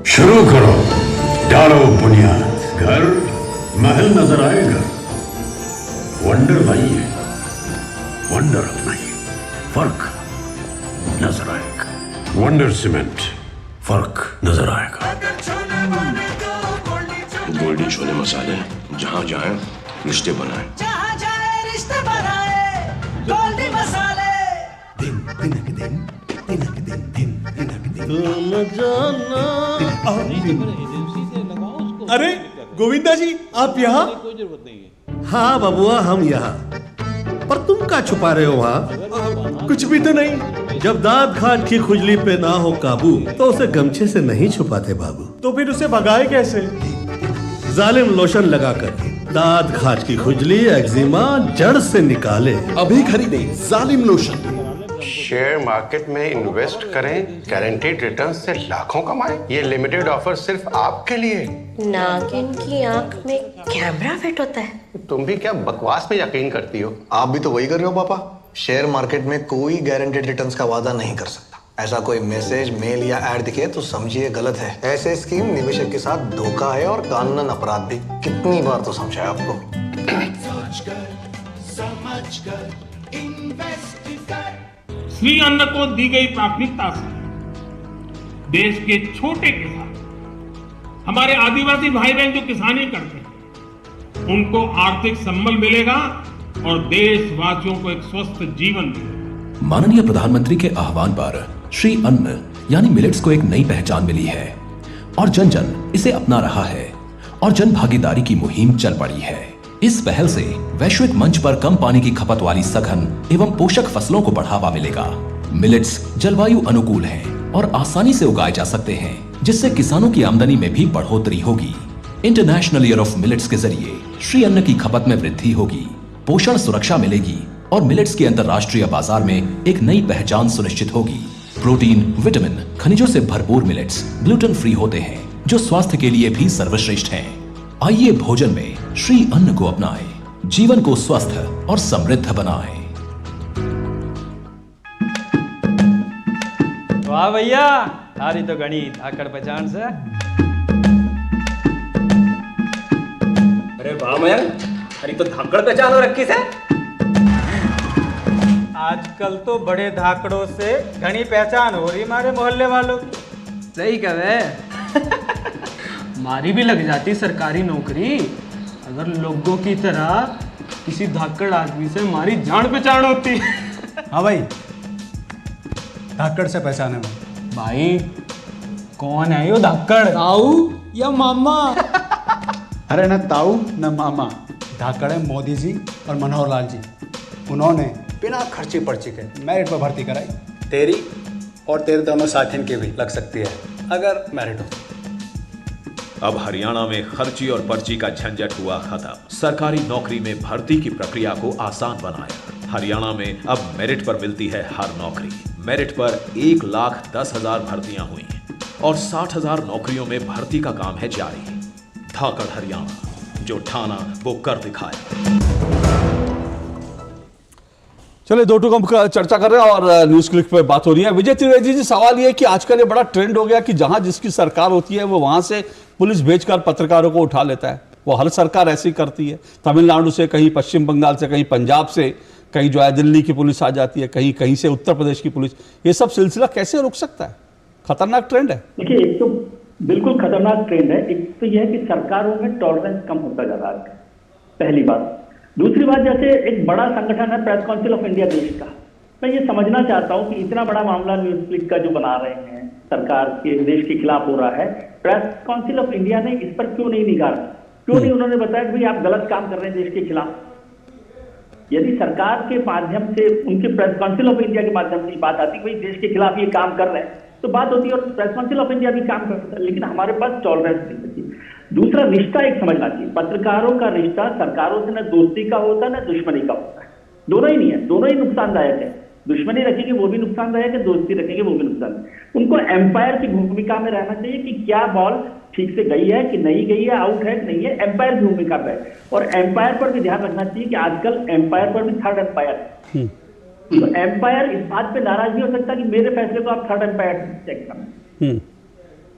शुरू करो, डालो बुनियाद, घर महल नजर आएगा, वंडर लाइए, वंडर अपनाइए, फर्क नजर आएगा। वंडर सीमेंट, फर्क नजर आएगा। गोल्डी छोले मसाले, जहाँ जाए रिश्ते बनाए, जहाँ जाए रिश्ते बनाए, गोल्डी मसाले। दिन तिनक दिन, तिनक दिन, दिन तिनक दिन। तुम जाना। अरे गोविंदा जी, आप यहाँ? हाँ बबुआ, हम यहाँ। पर तुम क्या छुपा रहे हो वहाँ? कुछ भी तो नहीं। जब दांत खाज की खुजली पे ना हो काबू तो उसे गमछे से नहीं छुपाते बाबू। तो फिर उसे भगाए कैसे? जालिम लोशन लगाकर दांत खाज की खुजली, एक्जिमा जड़ से निकाले। अभी खरीदे जालिम लोशन। शेयर मार्केट में इन्वेस्ट करें, गारंटीड रिटर्न से लाखों कमाएं। ये लिमिटेड ऑफर सिर्फ आपके लिए। नागिन की आंख में कैमरा फिट होता है। तुम भी क्या बकवास में यकीन करती हो? आप भी तो वही कर रहे हो पापा। शेयर मार्केट में कोई गारंटीड रिटर्न्स का वादा नहीं कर सकता। ऐसा कोई मैसेज, मेल या ऐड दिखे तो समझिए गलत है। ऐसे स्कीम निवेशक के साथ धोखा है और कानूनन अपराध भी। कितनी बार तो समझाया आपको। समझकर इन्वेस्ट कर। श्री अन्न को दी गई प्राथमिकता से देश के छोटे किसान, हमारे आदिवासी भाई बहन जो किसानी करते हैं, उनको आर्थिक संबल मिलेगा और देशवासियों को एक स्वस्थ जीवन मिलेगा। माननीय प्रधानमंत्री के आह्वान पर श्री अन्न यानी मिलेट्स को एक नई पहचान मिली है और जन जन इसे अपना रहा है और जन भागीदारी की मुहिम चल पड़ी है। इस पहल से वैश्विक मंच पर कम पानी की खपत वाली सघन एवं पोषक फसलों को बढ़ावा मिलेगा। मिलेट्स जलवायु अनुकूल हैं और आसानी से उगाए जा सकते हैं, जिससे किसानों की आमदनी में भी बढ़ोतरी होगी। इंटरनेशनल ईयर ऑफ मिलेट्स के जरिए श्री अन्न की खपत में वृद्धि होगी, पोषण सुरक्षा मिलेगी और मिलेट्स के अंतर्राष्ट्रीय बाजार में एक नई पहचान सुनिश्चित होगी। प्रोटीन, विटामिन, खनिजों से भरपूर मिलेट्स ग्लूटेन फ्री होते हैं, जो स्वास्थ्य के लिए भी सर्वश्रेष्ठ हैं। आइए भोजन में श्री अन्न को अपनाएं, जीवन को स्वस्थ और समृद्ध बनाएं। वाह भैया, तारी तो घनी धाकड़ पहचान से। अरे वाह मयंक, अरे तो धाकड़ पहचान हो रखी से। आजकल तो बड़े धाकड़ों से घनी पहचान हो रही हमारे मोहल्ले वालों की। सही कहे। हमारी भी लग जाती सरकारी नौकरी अगर लोगों की तरह किसी धाकड़ आदमी से हमारी जान पहचान होती। हाँ भाई, धाकड़ से पहचाने में। भाई कौन है यो धाकड़? ताऊ या मामा? अरे न ताऊ न मामा, धाकड़ है मोदी जी और मनोहर लाल जी। उन्होंने बिना खर्ची पर्ची के मेरिट पर भर्ती कराई। तेरी और तेरे दोनों साथियों की भी लग सकती है अगर मेरिट हो। अब हरियाणा में खर्ची और पर्ची का झंझट हुआ खत्म। सरकारी नौकरी में भर्ती की प्रक्रिया को आसान बनाया। हरियाणा में अब मेरिट पर मिलती है हर नौकरी। मेरिट पर 1,10,000 भर्तियां हुई और 60,000 नौकरियों में भर्ती का काम है जारी। धाकड़ हरियाणा, जो ठाना वो कर दिखाया। चलिए, दो टूक हम चर्चा कर रहे हैं और न्यूज क्लिक पे बात हो रही है। विजय त्रिवेदी जी, सवाल ये कि आजकल ये बड़ा ट्रेंड हो गया कि जहां जिसकी सरकार होती है वो वहां से पुलिस भेजकर पत्रकारों को उठा लेता है। वो हर सरकार ऐसी करती है। तमिलनाडु से, कहीं पश्चिम बंगाल से, कहीं पंजाब से, कहीं जो है दिल्ली की पुलिस आ जाती है, कहीं कहीं से उत्तर प्रदेश की पुलिस। ये सब सिलसिला कैसे रुक सकता है? खतरनाक ट्रेंड है। देखिए, एक तो बिल्कुल खतरनाक ट्रेंड है। एक तो यह है कि सरकारों में टॉलरेंस कम होता जा रहा है, पहली बात। दूसरी बात, जैसे एक बड़ा संगठन है प्रेस काउंसिल ऑफ इंडिया देश का, मैं ये समझना चाहता हूँ कि इतना बड़ा मामला न्यूज क्लिक का जो बना रहे हैं, सरकार के देश के खिलाफ हो रहा है, प्रेस काउंसिल ऑफ इंडिया ने इस पर क्यों नहीं निगाह, क्यों नहीं उन्होंने बताया कि भाई आप गलत काम कर रहे हैं देश के खिलाफ। यदि सरकार के माध्यम से, उनके प्रेस काउंसिल ऑफ इंडिया के माध्यम से बात आती कि भाई देश के खिलाफ ये काम कर रहे हैं, तो बात होती है और प्रेस काउंसिल ऑफ इंडिया भी काम करता है। लेकिन हमारे पास टॉलरेंस नहीं होती। दूसरा, रिश्ता एक समझना चाहिए। पत्रकारों का रिश्ता सरकारों से न दोस्ती का होता है न दुश्मनी का होता है। दोनों ही नहीं है, दोनों ही नुकसानदायक है। दुश्मनी रखेंगे वो भी नुकसानदायक है, दोस्ती रखेंगे वो भी नुकसानदायक। उनको एम्पायर की भूमिका में रहना चाहिए कि क्या बॉल ठीक से गई है कि नहीं गई है, आउट है कि नहीं है, एम्पायर की भूमिका पे। और एम्पायर पर भी ध्यान रखना चाहिए कि आजकल एम्पायर पर भी थर्ड एम्पायर है। तो एम्पायर इस बात पे नाराज नहीं हो सकता कि मेरे फैसले को आप थर्ड एम्पायर चेक करें।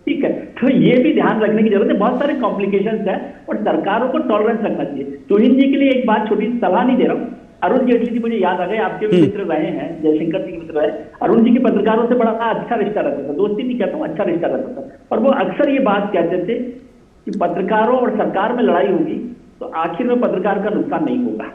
ठीक है, तो ये भी ध्यान रखने की जरूरत है। बहुत सारे कॉम्प्लिकेशंस है और सरकारों को टॉलरेंस रखना चाहिए। तुहिन जी के लिए एक बात, छोटी सलाह नहीं दे रहा हूँ, अरुण जेटली जी मुझे याद आ गए, आपके भी मित्र रहे हैं, जयशंकर जी के मित्र रहे। अरुण जी के पत्रकारों से बड़ा अच्छा रिश्ता रहता था, दोस्ती नहीं कहता हूँ, अच्छा रिश्ता रहता था। और वो अक्सर ये बात कहते थे कि पत्रकारों और सरकार में लड़ाई होगी तो आखिर में पत्रकार का नुकसान नहीं होगा।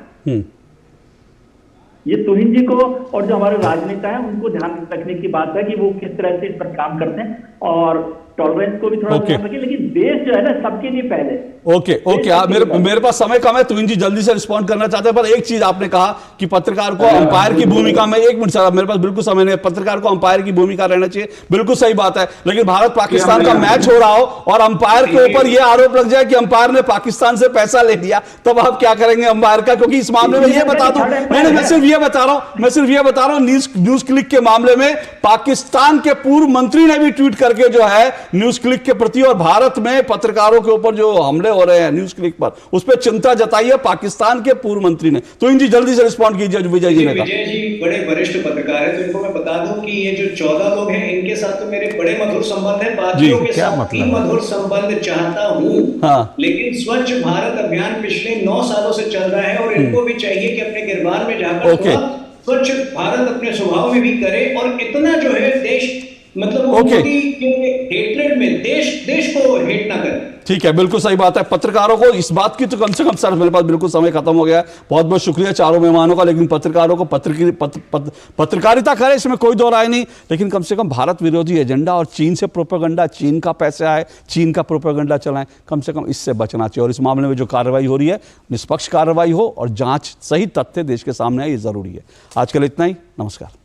ये तुहिन जी को और जो हमारे राजनेता हैं उनको ध्यान रखने की बात है कि वो किस तरह से इस पर काम करते हैं और टॉलरेंस को भी थोड़ा ध्यान रखें। लेकिन देश जो है ना सबके लिए पहले। ओके, मेरे पास समय कम है। तुहिन जी जल्दी से रिस्पॉन्ड करना चाहते हैं, पर एक चीज आपने कहा कि पत्रकार को अंपायर की भूमिका में, एक मिनट सर, मेरे पास बिल्कुल समय नहीं है, पत्रकार को अंपायर की भूमिका रहना चाहिए, बिल्कुल सही बात है। लेकिन भारत पाकिस्तान का मैच हो रहा हो और अंपायर के ऊपर यह आरोप लग जाए कि अंपायर ने पाकिस्तान से पैसा ले लिया, तब आप क्या करेंगे अंपायर का? क्योंकि इस मामले में यह बता दूं, मैं सिर्फ यह बता रहा हूं, न्यूज क्लिक के मामले में पाकिस्तान के पूर्व मंत्री ने भी ट्वीट करके जो है न्यूज क्लिक के प्रति और भारत में पत्रकारों के ऊपर जो हमले हो रहे हैं न्यूज क्लिक पर, उस पर चिंता जताई है पाकिस्तान के पूर्व मंत्री ने। तो इन जी जल्दी से रिस्पॉन्ड कीजिए। विजय जी ने कहा, विजय जी बड़े वरिष्ठ पत्रकार हैं, तो इनको मैं बता दूं कि ये जो 14 लोग हैं इनके साथ तो मेरे बड़े मधुर संबंध है, बाकियों के साथ भी मधुर संबंध चाहता हूं। लेकिन स्वच्छ भारत अभियान पिछले 9 सालों से चल रहा है और इनको भी चाहिए कि अपने गिरबान में जाकर स्वच्छ भारत अपने स्वभाव में भी करे और इतना जो है देश, मतलब मोदी के हेट्रेड में देश को हेट ना करे। ठीक है, बिल्कुल सही बात है। पत्रकारों को इस बात की तो कम से कम, सर मेरे पास बिल्कुल समय खत्म हो गया है, बहुत बहुत शुक्रिया चारों मेहमानों का, लेकिन पत्रकारों को पत्रकारिता करें, इसमें कोई दो राय नहीं, लेकिन कम से कम भारत विरोधी एजेंडा और चीन से प्रोपेगेंडा, चीन का पैसा है, चीन का प्रोपेगेंडा चलाएं, कम से कम इससे बचना चाहिए। और इस मामले में जो कार्रवाई हो रही है, निष्पक्ष कार्रवाई हो और जांच, सही तथ्य देश के सामने आए, ये जरूरी है। आज के लिए इतना ही, नमस्कार।